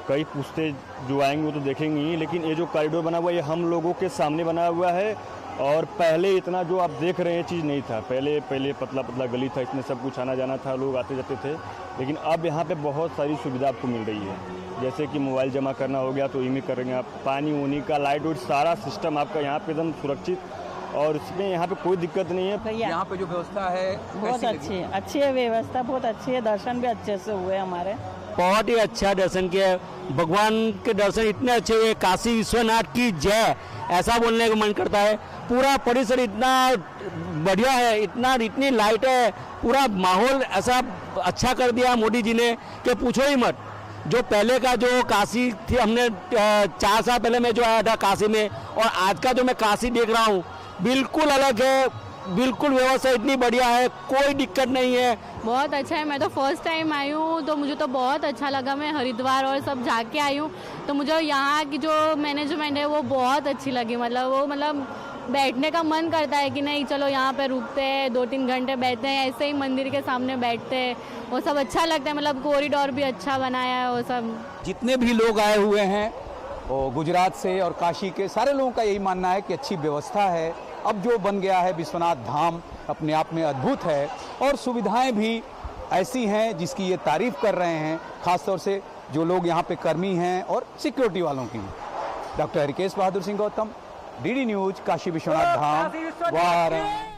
कई पुश्ते जो आएंगे वो तो देखेंगे ही, लेकिन ये जो कॉरिडोर बना हुआ है ये हम लोगों के सामने बना हुआ है। और पहले इतना जो आप देख रहे हैं चीज़ नहीं था। पहले पतला पतला गली था, इसमें सब कुछ आना जाना था, लोग आते जाते थे। लेकिन अब यहाँ पे बहुत सारी सुविधा आपको मिल रही है, जैसे कि मोबाइल जमा करना हो गया तो इमें करेंगे आप, पानी उनी का, लाइट वाइट, सारा सिस्टम आपका यहाँ पे एकदम सुरक्षित, और इसमें यहाँ पे कोई दिक्कत नहीं है। यहाँ पे जो व्यवस्था है बहुत अच्छी है व्यवस्था, बहुत अच्छी है। दर्शन भी अच्छे से हुए हमारे, बहुत ही अच्छा दर्शन किया। भगवान के दर्शन इतने अच्छे हुए, काशी विश्वनाथ की जय ऐसा बोलने को मन करता है। पूरा परिसर इतना बढ़िया है, इतनी लाइट है, पूरा माहौल ऐसा अच्छा कर दिया मोदी जी ने कि पूछो ही मत। जो पहले का जो काशी थी, हमने 4 साल पहले मैं जो आया था काशी में, और आज का जो मैं काशी देख रहा हूँ बिल्कुल अलग है। बिल्कुल व्यवस्था इतनी बढ़िया है, कोई दिक्कत नहीं है, बहुत अच्छा है। मैं तो फर्स्ट टाइम आई हूँ तो मुझे तो बहुत अच्छा लगा। मैं हरिद्वार और सब जाके आई हूँ, तो मुझे यहाँ की जो मैनेजमेंट है वो बहुत अच्छी लगी। मतलब बैठने का मन करता है कि नहीं चलो यहाँ पे रुकते हैं, 2-3 घंटे बैठते हैं, ऐसे ही मंदिर के सामने बैठते हैं, वो सब अच्छा लगता है। मतलब कॉरिडोर भी अच्छा बनाया है वो सब। जितने भी लोग आए हुए हैं वो गुजरात से और काशी के, सारे लोगों का यही मानना है कि अच्छी व्यवस्था है। अब जो बन गया है विश्वनाथ धाम अपने आप में अद्भुत है, और सुविधाएं भी ऐसी हैं जिसकी ये तारीफ कर रहे हैं, खासतौर से जो लोग यहाँ पे कर्मी हैं और सिक्योरिटी वालों की। Doctor Harikesh Bahadur Singh Gautam, DD news, Kashi Vishwanath Dham, Varanasi.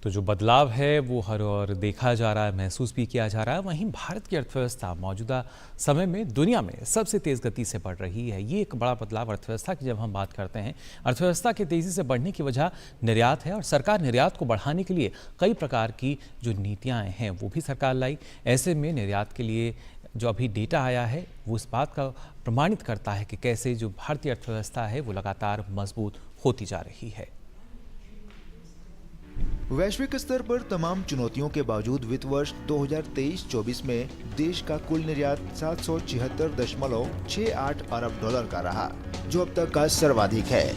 तो जो बदलाव है वो हर और देखा जा रहा है, महसूस भी किया जा रहा है। वहीं भारत की अर्थव्यवस्था मौजूदा समय में दुनिया में सबसे तेज़ गति से बढ़ रही है। ये एक बड़ा बदलाव अर्थव्यवस्था की जब हम बात करते हैं, अर्थव्यवस्था के तेज़ी से बढ़ने की वजह निर्यात है, और सरकार निर्यात को बढ़ाने के लिए कई प्रकार की जो नीतियाँ हैं वो भी सरकार लाई। ऐसे में निर्यात के लिए जो अभी डेटा आया है वो इस बात का प्रमाणित करता है कि कैसे जो भारतीय अर्थव्यवस्था है वो लगातार मजबूत होती जा रही है। वैश्विक स्तर पर तमाम चुनौतियों के बावजूद वित्त वर्ष 2023-24 में देश का कुल निर्यात 776.68 अरब डॉलर का रहा, जो अब तक का सर्वाधिक है।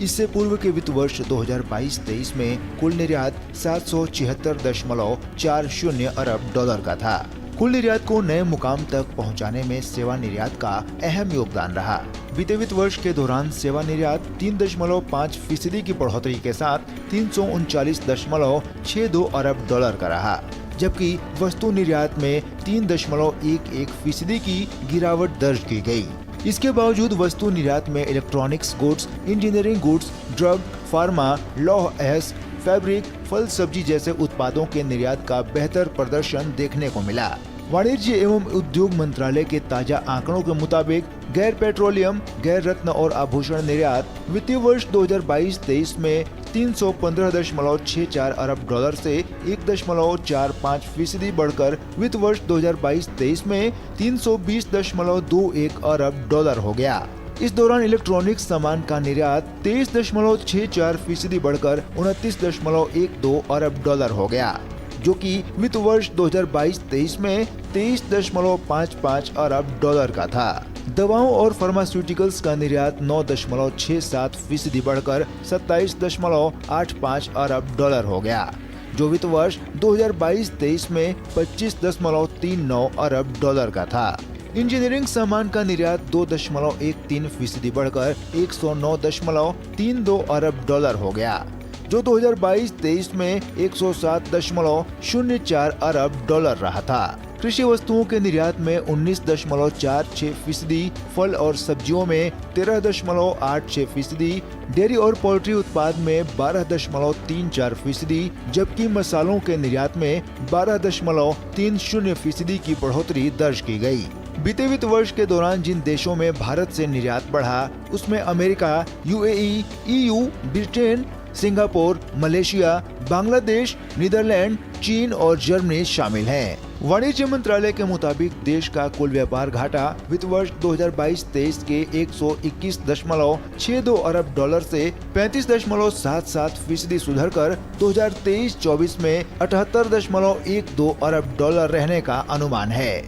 इससे पूर्व के वित्त वर्ष 2022-23 में कुल निर्यात 776.40 अरब डॉलर का था। कुल निर्यात को नए मुकाम तक पहुंचाने में सेवा निर्यात का अहम योगदान रहा। बीते वित्त वर्ष के दौरान सेवा निर्यात 3.5% की बढ़ोतरी के साथ 339.62 अरब डॉलर का रहा, जबकि वस्तु निर्यात में 3.11% की गिरावट दर्ज की गई। इसके बावजूद वस्तु निर्यात में electronics goods, engineering goods, drug, pharma, लौह अयस्क, फैब्रिक, फल सब्जी जैसे उत्पादों के निर्यात का बेहतर प्रदर्शन देखने को मिला। वाणिज्य एवं उद्योग मंत्रालय के ताजा आंकड़ों के मुताबिक गैर पेट्रोलियम, गैर रत्न और आभूषण निर्यात वित्तीय वर्ष 2022-23 में 315.64 अरब डॉलर से 1.45% बढ़कर वित्त वर्ष 2022-23 में 320.21 अरब डॉलर हो गया। इस दौरान इलेक्ट्रॉनिक्स सामान का निर्यात 23.64% बढ़कर 29.12 अरब डॉलर हो गया, जो कि वित्त वर्ष 2022-23 में 23.55 अरब डॉलर का था। दवाओं और फार्मास्यूटिकल्स का निर्यात 9.67% बढ़कर 27.85 अरब डॉलर हो गया, जो वित्त वर्ष 2022-23 में 25.39 अरब डॉलर का था। इंजीनियरिंग सामान का निर्यात 2.13% बढ़कर 109.32 अरब डॉलर हो गया, जो 2022-23 में 107.04 अरब डॉलर रहा था। कृषि वस्तुओं के निर्यात में 19.46%, फल और सब्जियों में 13.86%, डेयरी और पोल्ट्री उत्पाद में 12.34%, जबकि मसालों के निर्यात में 12.30% की बढ़ोतरी दर्ज की गई। बीते वित्त वर्ष के दौरान जिन देशों में भारत से निर्यात बढ़ा, उसमें America, UAE, EU, Britain, Singapore, Malaysia, Bangladesh, Netherlands, चीन और जर्मनी शामिल हैं। वाणिज्य मंत्रालय के मुताबिक देश का कुल व्यापार घाटा वित्त वर्ष 2022-23 के 121.62 अरब डॉलर से 35.77% सुधरकर 2023-24 में 78.12 अरब डॉलर रहने का अनुमान है।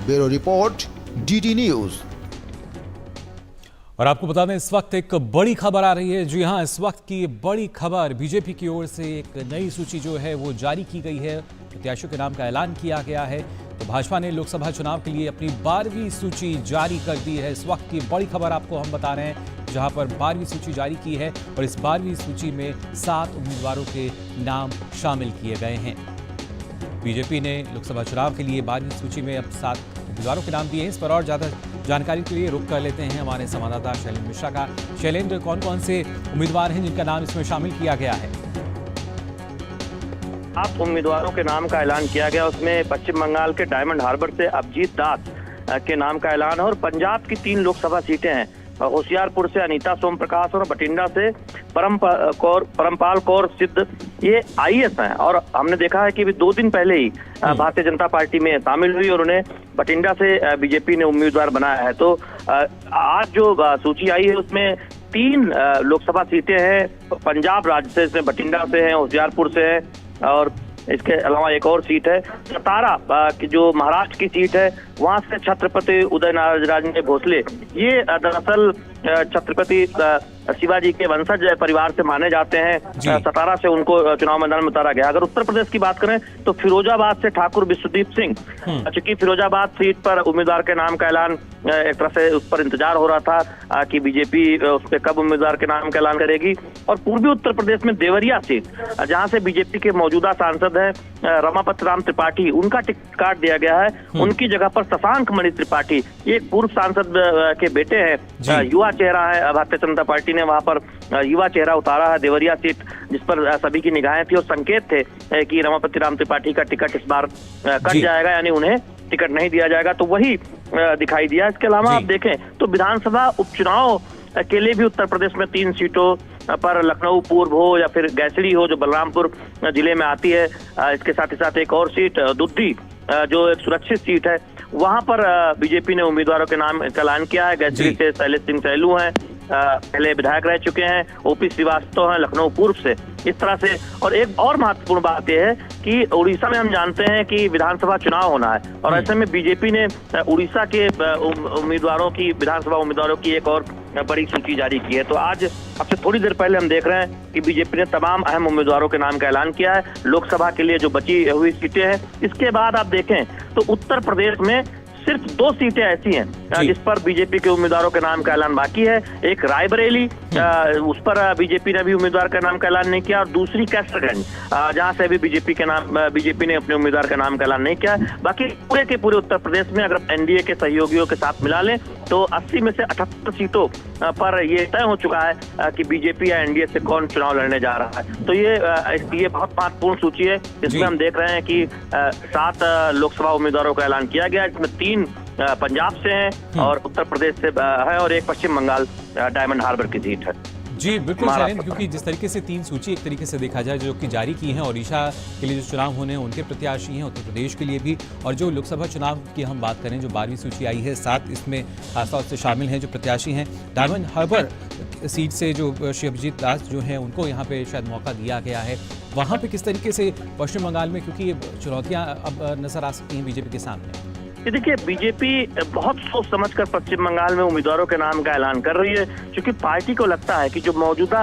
Bureau report, DD news. और आपको बता दें, इस वक्त एक बड़ी खबर आ रही है। जी हां, इस वक्त की बड़ी खबर, बीजेपी की ओर से एक नई सूची जो है वो जारी की गई है। प्रत्याशियों के नाम का ऐलान किया गया है। तो भाजपा ने लोकसभा चुनाव के लिए अपनी 12वीं सूची जारी कर दी है। इस वक्त की बड़ी खबर आपको हम बता रहे हैं, जहां पर 12वीं सूची जारी की है और इस 12वीं सूची में 7 उम्मीदवारों के नाम शामिल किए गए हैं। बीजेपी ने लोकसभा चुनाव के लिए 12वीं सूची में अब 7 उम्मीदवारों के नाम दिए हैं। इस पर और ज़्यादा जानकारी के लिए रुख कर लेते हैं हमारे संवाददाता शैलेंद्र मिश्रा का। शैलेंद्र, कौन कौन से उम्मीदवार हैं जिनका नाम इसमें शामिल किया गया है? 7 उम्मीदवारों के नाम का ऐलान किया गया। उसमें पश्चिम बंगाल के डायमंड हार्बर से अभिजीत दास के नाम का ऐलान है और पंजाब की 3 लोकसभा सीटें हैं। होशियारपुर से अनीता सोम प्रकाश और बठिंडा से परमपाल कौर सिद्ध, ये आईएएस हैं और हमने देखा है कि 2 दिन पहले ही भारतीय जनता पार्टी में शामिल हुई और उन्हें बठिंडा से बीजेपी ने उम्मीदवार बनाया है। तो आज जो सूची आई है उसमें 3 लोकसभा सीटें हैं पंजाब राज्य से, इसमें बठिंडा से है, होशियारपुर से है और इसके अलावा एक और सीट है सतारा की जो महाराष्ट्र की सीट है, वहां से छत्रपति उदयनराजे भोसले, ये दरअसल छत्रपति शिवाजी के वंशज परिवार से माने जाते हैं। सतारा से उनको चुनाव मैदान में उतारा गया। अगर उत्तर प्रदेश की बात करें तो फिरोजाबाद से ठाकुर विश्वदीप सिंह, चूंकि फिरोजाबाद सीट पर उम्मीदवार के नाम का ऐलान एक तरह से उस पर इंतजार हो रहा था कि बीजेपी उस पर कब उम्मीदवार के नाम का ऐलान करेगी। और पूर्वी उत्तर प्रदेश में देवरिया सीट, जहां से बीजेपी के मौजूदा सांसद हैं रमापति राम त्रिपाठी, उनका टिकट काट दिया गया है। उनकी जगह पर शशांक मणि त्रिपाठी, ये पूर्व सांसद के बेटे हैं, युवा चेहरा है, भारतीय जनता पार्टी ने वहां पर युवा चेहरा उतारा है। देवरिया सीट जिस पर सभी की निगाहें थी और संकेत थे कि रमापति राम त्रिपाठी का टिकट इस बार कट जाएगा, यानी उन्हें टिकट नहीं दिया जाएगा, तो वही दिखाई दिया। इसके अलावा आप देखें तो विधानसभा उपचुनाव के लिए भी उत्तर प्रदेश में 3 सीटों पर लखनऊ पूर्व हो या फिर गैसड़ी हो जो बलरामपुर जिले में आती है, इसके साथ ही साथ एक और सीट दुद्धी जो एक सुरक्षित सीट है, वहां पर बीजेपी ने उम्मीदवारों के नाम का ऐलान किया है। गैसड़ी से शैलेश सिंह सैलू हैं, पहले विधायक रह चुके हैं, ओपी श्रीवास्तव हैं लखनऊ पूर्व से। इस तरह से और एक और महत्वपूर्ण बात यह है कि उड़ीसा में हम जानते हैं कि विधानसभा चुनाव होना है और ऐसे में बीजेपी ने उड़ीसा के उम्मीदवारों की, विधानसभा उम्मीदवारों की एक और बड़ी सूची जारी की है। तो आज अब से थोड़ी देर पहले हम देख रहे हैं कि बीजेपी ने तमाम अहम उम्मीदवारों के नाम का ऐलान किया है लोकसभा के लिए जो बची हुई सीटें हैं। इसके बाद आप देखें तो उत्तर प्रदेश में सिर्फ 2 सीटें ऐसी हैं जिस पर बीजेपी के उम्मीदवारों के नाम का ऐलान बाकी है। एक रायबरेली, उस पर बीजेपी ने भी उम्मीदवार का नाम का ऐलान नहीं किया, और दूसरी कैसरगंज, जहां से भी बीजेपी ने अपने उम्मीदवार का नाम का ऐलान नहीं किया। बाकी पूरे के पूरे उत्तर प्रदेश में अगर एनडीए के सहयोगियों के साथ मिला लें तो 80 में से 78 सीटों पर ये तय हो चुका है कि बीजेपी या एनडीए से कौन चुनाव लड़ने जा रहा है। तो ये बहुत महत्वपूर्ण सूची है। इसमें हम देख रहे हैं कि 7 लोकसभा उम्मीदवारों का ऐलान किया गया, जिसमें 3 पंजाब से हैं और उत्तर प्रदेश से है, और एक पश्चिम बंगाल डायमंड हार्बर की सीट है। जी बिल्कुल शैलेंद्र, क्योंकि जिस तरीके से 3 सूची एक तरीके से देखा जाए जो कि जारी की हैं, ओडिशा के लिए जो चुनाव होने हैं उनके प्रत्याशी हैं, उत्तर प्रदेश के लिए भी, और जो लोकसभा चुनाव की हम बात करें जो 12वीं सूची आई है 7 इसमें खासतौर से शामिल हैं जो प्रत्याशी हैं। डायमंड हार्बर सीट से जो श्री अभिजीत दास जो हैं उनको यहाँ पे शायद मौका दिया गया है। वहाँ पे किस तरीके से पश्चिम बंगाल में, क्योंकि ये चुनौतियाँ अब नजर आ सकती हैं बीजेपी के सामने। ये देखिए, बीजेपी बहुत सोच समझकर पश्चिम बंगाल में उम्मीदवारों के नाम का ऐलान कर रही है, क्योंकि पार्टी को लगता है कि जो मौजूदा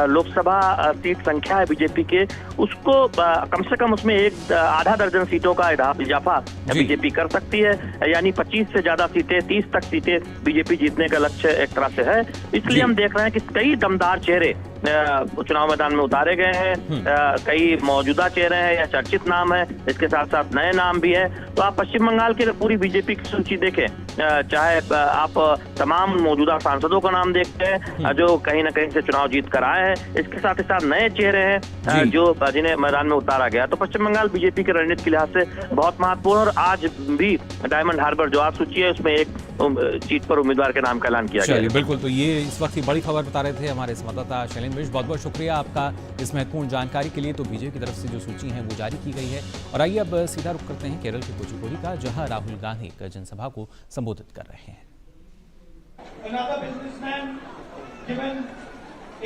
लोकसभा सीट संख्या है बीजेपी के, उसको कम से कम उसमें आधा दर्जन सीटों का इजाफा बीजेपी कर सकती है। यानी 25 से ज्यादा सीटें, 30 तक सीटें बीजेपी जीतने का लक्ष्य एक तरह से है। इसलिए हम देख रहे हैं कि कई दमदार चेहरे चुनाव मैदान में उतारे गए हैं। कई मौजूदा चेहरे हैं या चर्चित नाम है, इसके साथ साथ नए नाम भी है। तो आप पश्चिम बंगाल की पूरी बीजेपी की सूची देखें, चाहे आप तमाम मौजूदा सांसदों का नाम देखते हैं जो कहीं ना कहीं से चुनाव जीत कर आए हैं, इसके साथ ही साथ नए चेहरे हैं जो जिन्हें मैदान में उतारा गया। तो पश्चिम बंगाल बीजेपी के रणनीति के लिहाज से बहुत महत्वपूर्ण, और आज भी डायमंड हार्बर जो आज सूची है उसमें एक सीट पर उम्मीदवार के नाम का ऐलान किया गया। बिल्कुल, तो ये इस वक्त की बड़ी खबर बता रहे थे हमारे संवाददाता शैलेंद्र मिश्र। बहुत बहुत शुक्रिया आपका इस महत्वपूर्ण जानकारी के लिए। तो बीजेपी की तरफ से जो सूची है वो जारी की गई है। और आइए अब सीधा रुख करते हैं केरल के कोझिकोड का, जहां राहुल गांधी एक जनसभा को संबोधित कर रहे हैं। Another businessman given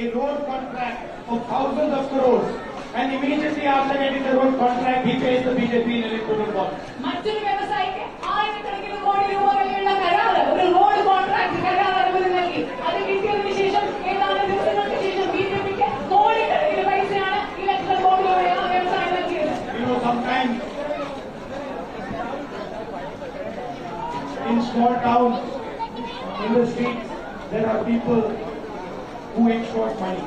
a road contract of thousands of crores, and immediately after getting the road contract, he pays the BJP in electoral bonds. മറ്റൊരു വ്യവസായിക്ക് ആയിരക്കണക്കിന് കോടി രൂപ വിലയുള്ള കരാറ്, ഒരു റോഡ് കോൺട്രാക്ട് കരാർ അനുമതി നൽകി. അത് കിട്ടിയതിനു ശേഷം ഏതാനും ദിവസങ്ങൾക്ക് ശേഷം ബിജെപിക്ക് കോടിക്കണക്കിന് പൈസയാണ് ഇലക്ട്രൽ ബോണ്ടിലൂടെ ആ വ്യവസായം നൽകിയത്. Sometimes in small towns, in the streets, there are people who extort money.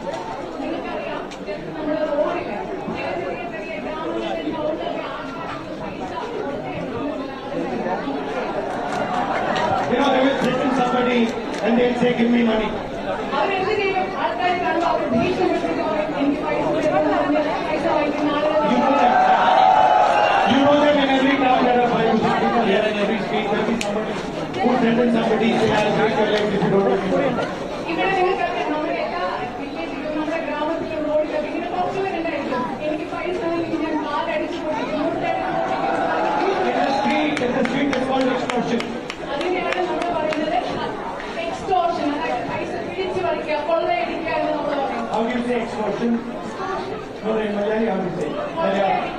They will threaten somebody and they'll say, give me money. You know that in every town there are 5 people here, in every street there will be somebody who threatens somebody, say, I'll break your legs if you don't give me money. In the street is called extortion. How do you say extortion? No, in Malayali, how do you say? Malayali.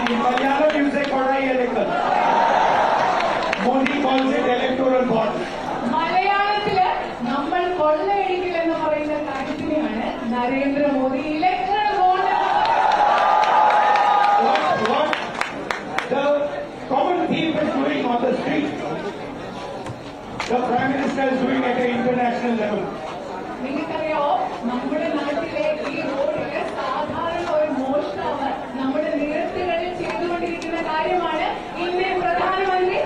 In Malayalam, you say kodai elikal. Modi calls it electoral bond. മലയാളത്തില് നമ്മൾ കൊള്ളയടിക്കൽ എന്ന് പറയുന്ന കാര്യത്തിനെയാണ് Narendra Modi electoral bond. What the common thief is doing on the street, the Prime Minister is doing at an international level. നിങ്ങൾക്കറിയാമോ, നമ്മുടെ നാട്ടിലെ ഈ റോഡില് സാധാരണ ഒരു മോഷ്ടാവ് നമ്മുടെ നിരത്തുകളിൽ ചെയ്തുകൊണ്ടിരിക്കുന്ന കാര്യമാണ് ഇന്ന് പ്രധാനമന്ത്രി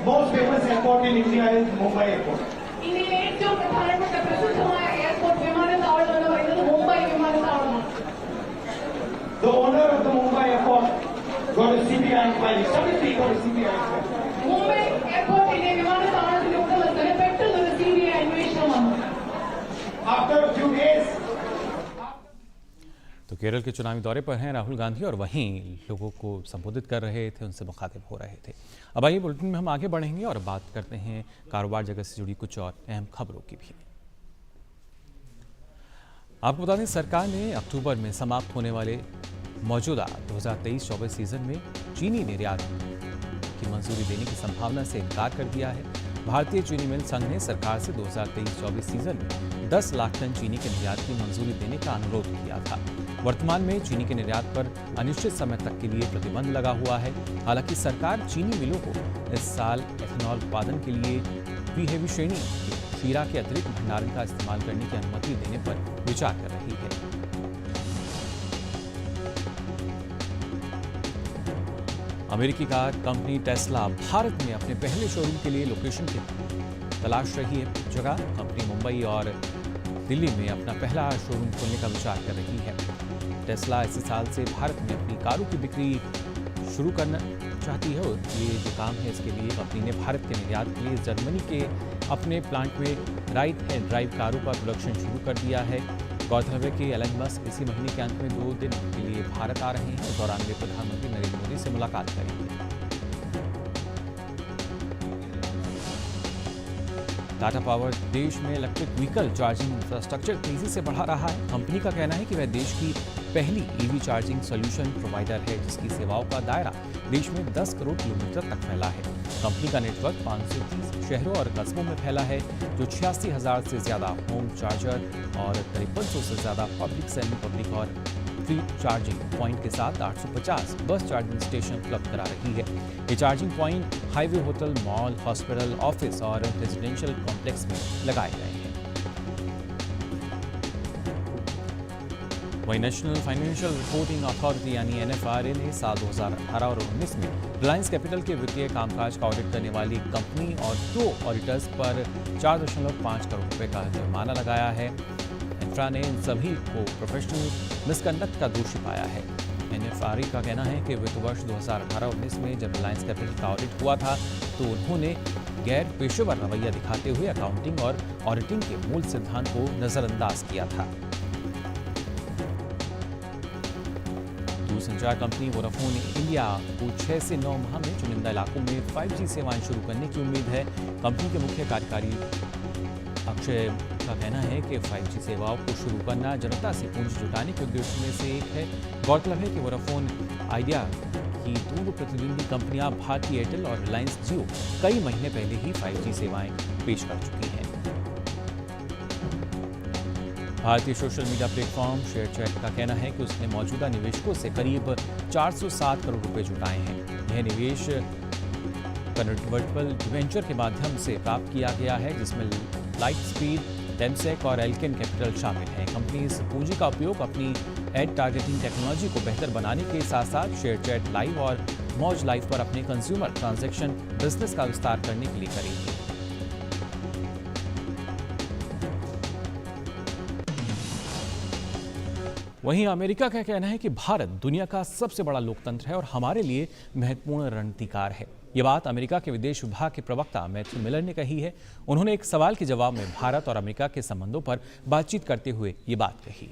Most famous airport in India is Mumbai Airport. ഇന്ത്യയിലെ ഏറ്റവും പ്രധാനപ്പെട്ട പ്രസിദ്ധമായ എയർപോർട്ട് വിമാനത്താവളം എന്ന് പറയുന്നത് Mumbai വിമാനത്താവളമാണ്. The owner of the Mumbai Airport got a CBI inquiry. Suddenly got a CBI inquiry. Mumbai എയർപോർട്ടിലെ വിമാനത്താവളത്തിന്റെ ഉടമസ്ഥന് പെട്ടെന്ന് ഒരു CBI അന്വേഷണം വന്നു. After a few days. तो केरल के चुनावी दौरे पर हैं राहुल गांधी और वहीं लोगों को संबोधित कर रहे थे, उनसे मुखातिब हो रहे थे। अब आइए बुलेटिन में हम आगे बढ़ेंगे और बात करते हैं कारोबार जगत से जुड़ी कुछ और अहम खबरों की भी। आपको बता दें, सरकार ने अक्टूबर में समाप्त होने वाले मौजूदा 2023-24 सीजन में चीनी निर्यात की मंजूरी देने की संभावना से इनकार कर दिया है। भारतीय चीनी मिल संघ ने सरकार से 2023-24 सीजन में 10 लाख टन चीनी के निर्यात की मंजूरी देने का अनुरोध किया था। वर्तमान में चीनी के निर्यात पर अनिश्चित समय तक के लिए प्रतिबंध लगा हुआ है। हालांकि सरकार चीनी मिलों को इस साल एथेनॉल उत्पादन के लिए बी हेवी श्रेणी के शीरा के अतिरिक्त भंडारण का इस्तेमाल करने की अनुमति देने पर विचार कर रही है। अमेरिकी कार कंपनी टेस्ला भारत में अपने पहले शोरूम के लिए लोकेशन की तलाश रही है। जगह कंपनी मुंबई और दिल्ली में अपना पहला शोरूम खोलने का विचार कर रही है। टेस्ला इसी साल से भारत में अपनी कारों की बिक्री शुरू करना चाहती है। ये जो काम है, इसके लिए कंपनी ने भारत के निर्यात के लिए जर्मनी के अपने प्लांट में राइट हैंड ड्राइव कारों का प्रोडक्शन शुरू कर दिया है। गौरतलब है कि एलन मस्क इसी महीने के अंत में 2 दिन के लिए भारत आ रहे हैं। इस दौरान वे प्रधानमंत्री नरेंद्र मोदी से मुलाकात करेंगे। टाटा पावर देश में इलेक्ट्रिक व्हीकल चार्जिंग इंफ्रास्ट्रक्चर तेजी से बढ़ा रहा है। कंपनी का कहना है कि वह देश की पहली ईवी चार्जिंग सॉल्यूशन प्रोवाइडर है, जिसकी सेवाओं का दायरा देश में 10 करोड़ किलोमीटर तक फैला है। कंपनी का नेटवर्क 530 शहरों और कस्बों में फैला है, जो 86,000 से ज्यादा होम चार्जर और 5300 से ज्यादा पब्लिक, सेमी पब्लिक और फ्री चार्जिंग पॉइंट के साथ 850 बस चार्जिंग स्टेशन उपलब्ध करा रही है। ये charging point highway, hotel, mall, hospital, office और रेजिडेंशियल कॉम्प्लेक्स में लगाए गए हैं। वहीं नेशनल फाइनेंशियल रिपोर्टिंग अथॉरिटी यानी NFRA ने साल 2018 और 19 में रिलायंस कैपिटल के वित्तीय कामकाज का ऑडिट करने वाली कंपनी और 2 ऑडिटर्स पर 4.5 करोड़ रुपए का जुर्माना लगाया है। इन्फ्रा ने इन सभी को प्रोफेशनल मिसकंडक्ट का दोषी पाया है। NFRA का कहना है कि वित्त वर्ष 2018-19 में जब रिलायंस कैपिटल का ऑडिट हुआ था, तो उन्होंने गैर पेशेवर रवैया दिखाते हुए अकाउंटिंग और ऑडिटिंग के मूल सिद्धांत को नजरअंदाज किया था। दूरसंचार कंपनी वोडाफोन इंडिया को 6 से 9 माह में चुनिंदा इलाकों में 5G सेवाएं शुरू करने की उम्मीद है। कंपनी के मुख्य कार्यकारी अक्षय का कहना है कि 5G सेवाओं को शुरू करना जनता से पूंजी जुटाने के उद्देश्य में से एक है। गौरतलब है कि वोडाफोन आइडिया की 2 प्रतिद्वंदी कंपनियां भारती एयरटेल और रिलायंस जियो कई महीने पहले ही 5G सेवाएं पेश कर चुकी हैं। भारतीय सोशल मीडिया प्लेटफॉर्म शेयरचैट का कहना है कि उसने मौजूदा निवेशकों से करीब 407 करोड़ रुपए जुटाए हैं। यह निवेश कन्वर्टिबल डिवेंचर के माध्यम से प्राप्त किया गया है, जिसमें लाइट स्पीड, टेमसेक और एल्केन कैपिटल शामिल है। कंपनी इस पूंजी का उपयोग अपनी एड टारगेटिंग टेक्नोलॉजी को बेहतर बनाने के साथ साथ शेयरचैट लाइव और मौज लाइव पर अपने कंज्यूमर ट्रांजैक्शन बिजनेस का विस्तार करने के लिए करेगी। वहीं अमेरिका का कहना है कि भारत दुनिया का सबसे बड़ा लोकतंत्र है और हमारे लिए महत्वपूर्ण रणनीतिकार है। ये बात अमेरिका के विदेश विभाग के प्रवक्ता मैथ्यू मिलर ने कही है। उन्होंने एक सवाल के जवाब में भारत और अमेरिका के संबंधों पर बातचीत करते हुए ये बात कही।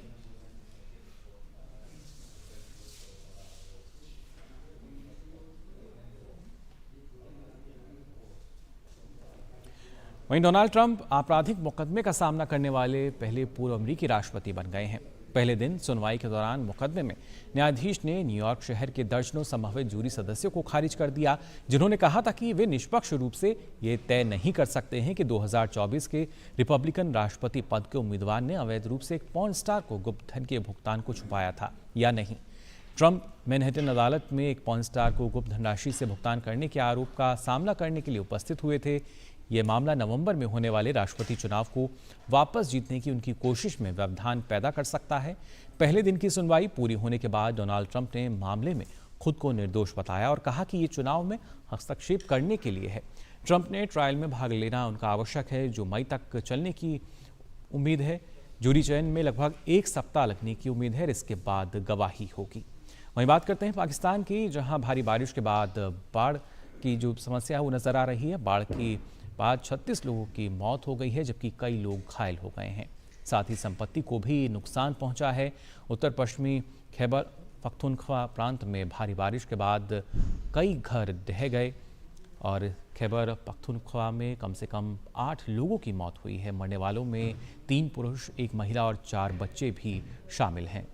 वहीं डोनाल्ड ट्रंप आपराधिक मुकदमे का सामना करने वाले पहले पूर्व अमेरिकी राष्ट्रपति बन गए हैं। पहले दिन सुनवाई के दौरान मुकदमे में न्यायाधीश ने न्यूयॉर्क शहर के दर्जनों संभावित जूरी सदस्यों को खारिज कर दिया, जिन्होंने कहा था कि वे निष्पक्ष रूप से ये तय नहीं कर सकते हैं कि 2024 के रिपब्लिकन राष्ट्रपति पद के उम्मीदवार ने अवैध रूप से एक पॉर्न स्टार को गुप्त धन के भुगतान को छुपाया था या नहीं। ट्रंप मैनहट्टन अदालत में एक पॉर्न स्टार को गुप्त धनराशि से भुगतान करने के आरोप का सामना करने के लिए उपस्थित हुए थे। यह मामला नवंबर में होने वाले राष्ट्रपति चुनाव को वापस जीतने की उनकी कोशिश में व्यवधान पैदा कर सकता है। पहले दिन की सुनवाई पूरी होने के बाद डोनाल्ड ट्रंप ने मामले में खुद को निर्दोष बताया और कहा कि ये चुनाव में हस्तक्षेप करने के लिए है। ट्रंप ने ट्रायल में भाग लेना उनका आवश्यक है, जो मई तक चलने की उम्मीद है। जूरी चयन में लगभग 1 सप्ताह लगने की उम्मीद है, इसके बाद गवाही होगी। वहीं बात करते हैं पाकिस्तान की, जहां भारी बारिश के बाद बाढ़ की जो समस्या है वो नजर आ रही है। बाढ़ की बाद 36 लोगों की मौत हो गई है, जबकि कई लोग घायल हो गए हैं। साथ ही संपत्ति को भी नुकसान पहुंचा है। उत्तर पश्चिमी खैबर पख्तूनख्वा प्रांत में भारी बारिश के बाद कई घर ढह गए। और खैबर पख्तूनख्वा में कम से कम 8 लोगों की मौत हुई है। मरने वालों में 3 पुरुष, 1 महिला और 4 बच्चे भी शामिल हैं,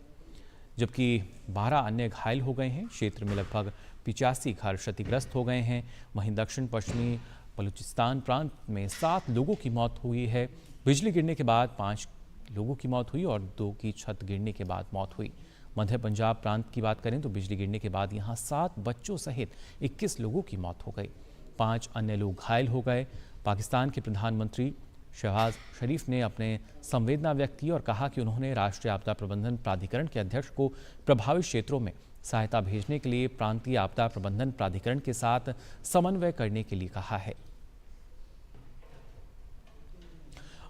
जबकि 12 अन्य घायल हो गए हैं। क्षेत्र में लगभग 85 घर क्षतिग्रस्त हो गए हैं। वहीं दक्षिण पश्चिमी बलूचिस्तान प्रांत में 7 लोगों की मौत हुई है। बिजली गिरने के बाद 5 लोगों की मौत हुई और 2 की छत गिरने के बाद मौत हुई। मध्य पंजाब प्रांत की बात करें तो बिजली गिरने के बाद यहां 7 बच्चों सहित 21 लोगों की मौत हो गई। 5 अन्य लोग घायल हो गए। पाकिस्तान के प्रधानमंत्री शहबाज शरीफ ने अपने संवेदना व्यक्त की और कहा कि उन्होंने राष्ट्रीय आपदा प्रबंधन प्राधिकरण के अध्यक्ष को प्रभावित क्षेत्रों में सहायता भेजने के लिए प्रांतीय आपदा प्रबंधन प्राधिकरण के साथ समन्वय करने के लिए कहा है।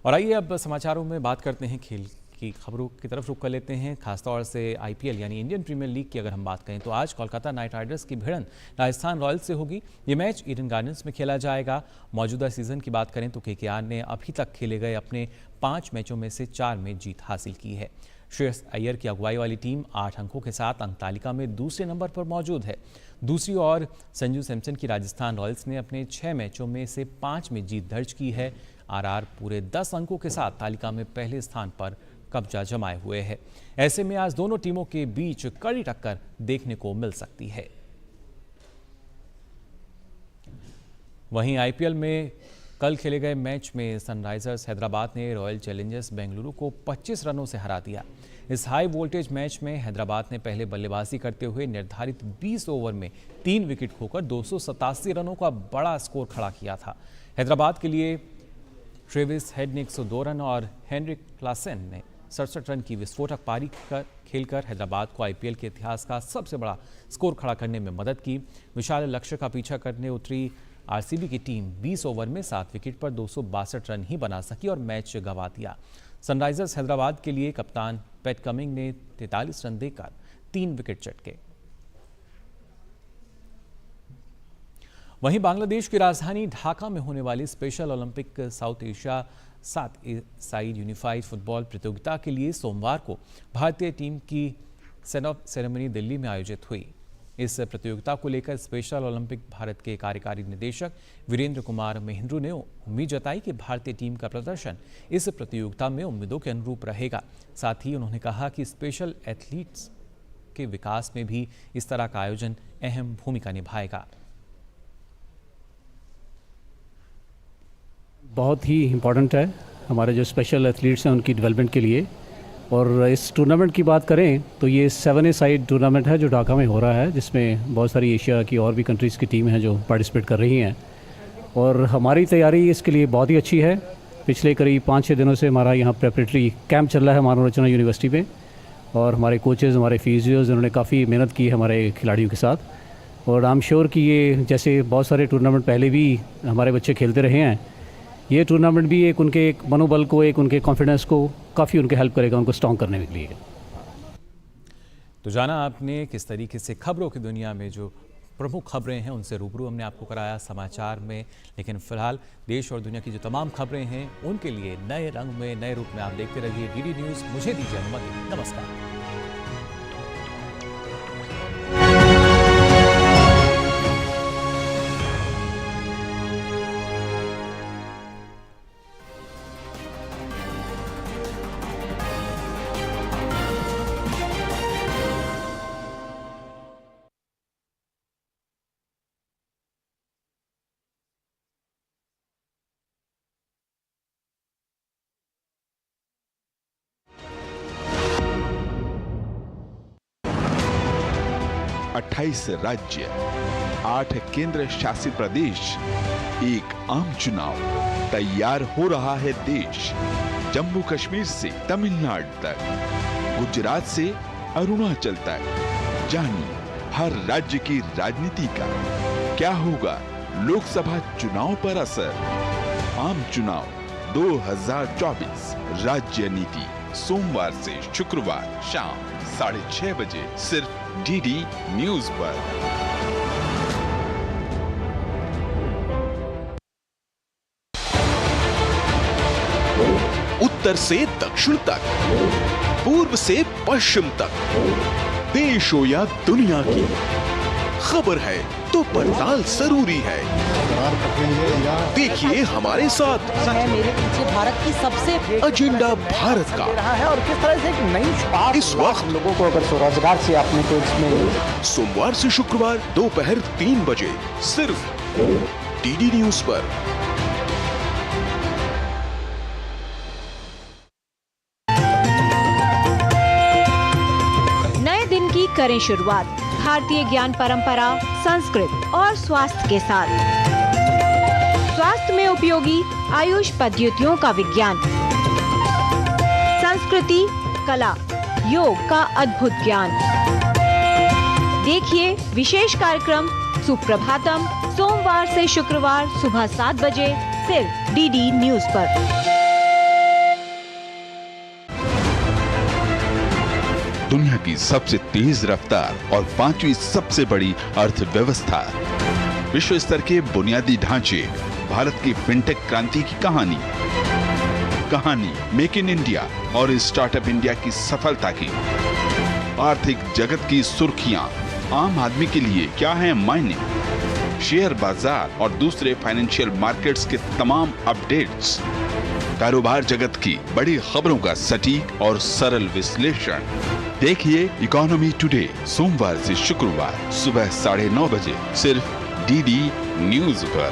और आइए अब समाचारों में बात करते हैं खेल की खबरों की तरफ रुख कर लेते हैं। खासतौर से आईपीएल यानी इंडियन प्रीमियर लीग की अगर हम बात करें तो आज कोलकाता नाइट राइडर्स की भिड़ंत राजस्थान रॉयल्स से होगी। ये मैच ईडन गार्डन्स में खेला जाएगा। मौजूदा सीजन की बात करें तो केकेआर ने अभी तक खेले गए अपने 5 मैचों में से 4 में जीत हासिल की है। श्रेयस अय्यर की अगुवाई वाली टीम 8 अंकों के साथ अंक तालिका में दूसरे नंबर पर मौजूद है। दूसरी ओर संजू सैमसन की राजस्थान रॉयल्स ने अपने 6 मैचों में से 5 में जीत दर्ज की है। आरआर पूरे 10 अंकों के साथ तालिका में पहले स्थान पर कब्जा जमाए हुए है। ऐसे में आज दोनों टीमों के बीच कड़ी टक्कर देखने को मिल सकती है। वहीं आईपीएल में कल खेले गए मैच में सनराइजर्स हैदराबाद ने रॉयल चैलेंजर्स बेंगलुरु को 25 रनों से हरा दिया। इस हाई वोल्टेज मैच में हैदराबाद ने पहले बल्लेबाजी करते हुए निर्धारित 20 ओवर में 3 विकेट खोकर 287 रनों का बड़ा स्कोर खड़ा किया था। हैदराबाद के लिए ट्रेविस हेड ने 102 रन और हेनरिक क्लासेन ने 67 रन की विस्फोटक पारी खेलकर हैदराबाद को आईपीएल के इतिहास का सबसे बड़ा स्कोर खड़ा करने में मदद की। विशाल लक्ष्य का पीछा करने उतरी आरसीबी की टीम 20 ओवर में 7 विकेट पर 262 रन ही बना सकी और मैच गंवा दिया। सनराइजर्स हैदराबाद के लिए कप्तान पैट कमिंग ने 43 रन देकर 3 विकेट चटके। वहीं बांग्लादेश की राजधानी ढाका में होने वाली special Olympic south Asia 7 side unified football प्रतियोगिता के लिए सोमवार को भारतीय टीम की सेंड ऑफ सेरेमनी दिल्ली में आयोजित हुई। इस प्रतियोगिता को लेकर स्पेशल ओलंपिक भारत के कार्यकारी निदेशक वीरेंद्र कुमार महेंद्रू ने उम्मीद जताई कि भारतीय टीम का प्रदर्शन इस प्रतियोगिता में उम्मीदों के अनुरूप रहेगा। साथ ही उन्होंने कहा कि स्पेशल एथलीट्स के विकास में भी इस तरह का आयोजन अहम भूमिका निभाएगा। बहुत ही इम्पॉर्टेंट है हमारे जो स्पेशल एथलीट्स हैं उनकी डेवलपमेंट के लिए। और इस टूर्नामेंट की बात करें तो ये 7 साइड टूर्नामेंट है जो ढाका में हो रहा है, जिसमें बहुत सारी एशिया की और भी कंट्रीज़ की टीम हैं जो पार्टिसिपेट कर रही हैं। और हमारी तैयारी इसके लिए बहुत ही अच्छी है। पिछले करीब 5-6 दिनों से हमारा यहाँ प्रेपरेटरी कैंप चल रहा है मनोरचना यूनिवर्सिटी में, और हमारे कोचेज़, हमारे फिजियोज़, उन्होंने काफ़ी मेहनत की है हमारे खिलाड़ियों के साथ। और आई एम श्योर कि ये जैसे बहुत सारे टूर्नामेंट पहले भी हमारे बच्चे खेलते रहे हैं, ये टूर्नामेंट भी एक उनके एक मनोबल को, एक उनके कॉन्फिडेंस को काफ़ी उनके हेल्प करेगा उनको स्ट्रॉन्ग करने के लिए। तो जाना आपने किस तरीके से खबरों की दुनिया में जो प्रमुख खबरें हैं उनसे रूबरू हमने आपको कराया समाचार में। लेकिन फिलहाल देश और दुनिया की जो तमाम खबरें हैं उनके लिए नए रंग में, नए रूप में आप देखते रहिए डीडी न्यूज़। मुझे दीजिए अनुमति। नमस्कार। राज्य, 8 केंद्र शासित प्रदेश, एक आम चुनाव, तैयार हो रहा है देश। जम्मू कश्मीर से तमिलनाडु तक, गुजरात से अरुणाचल तक, जानिए हर राज्य की राजनीति का क्या होगा लोकसभा चुनाव पर असर। आम चुनाव 2024 राज्य नीति, सोमवार से शुक्रवार शाम 6:30 बजे सिर्फ डीडी न्यूज़ पर। उत्तर से दक्षिण तक, पूर्व से पश्चिम तक, देश हो या दुनिया की खबर है तो पड़ताल जरूरी है। देखिए हमारे साथ मेरे पीछे भारत की सबसे एजेंडा भारत का है और किस तरह से एक नई इस वक्त लोगों को अगर स्वरोजगार से आपने तो इसमें सोमवार से शुक्रवार दोपहर 3 बजे सिर्फ डीडी न्यूज पर। नए दिन की करें शुरुआत भारतीय ज्ञान परंपरा, संस्कृत और स्वास्थ्य के साथ। स्वास्थ्य में उपयोगी आयुष पद्धतियों का विज्ञान, संस्कृति, कला, योग का अद्भुत ज्ञान। देखिए विशेष कार्यक्रम सुप्रभातम सोमवार से शुक्रवार सुबह 7 बजे सिर्फ डीडी न्यूज पर। दुनिया की सबसे तेज रफ्तार और 5वीं सबसे बड़ी अर्थव्यवस्था, विश्व स्तर के बुनियादी ढांचे, भारत की फिनटेक क्रांति की कहानी मेक इन इंडिया और स्टार्टअप इंडिया की सफलता की, आर्थिक जगत की सुर्खियां, आम आदमी के लिए क्या है मायने, शेयर बाजार और दूसरे फाइनेंशियल मार्केट्स के तमाम अपडेट्स, कारोबार जगत की बड़ी खबरों का सटीक और सरल विश्लेषण। देखिए इकोनॉमी टुडे सोमवार से शुक्रवार सुबह 9:30 बजे सिर्फ डीडी न्यूज पर।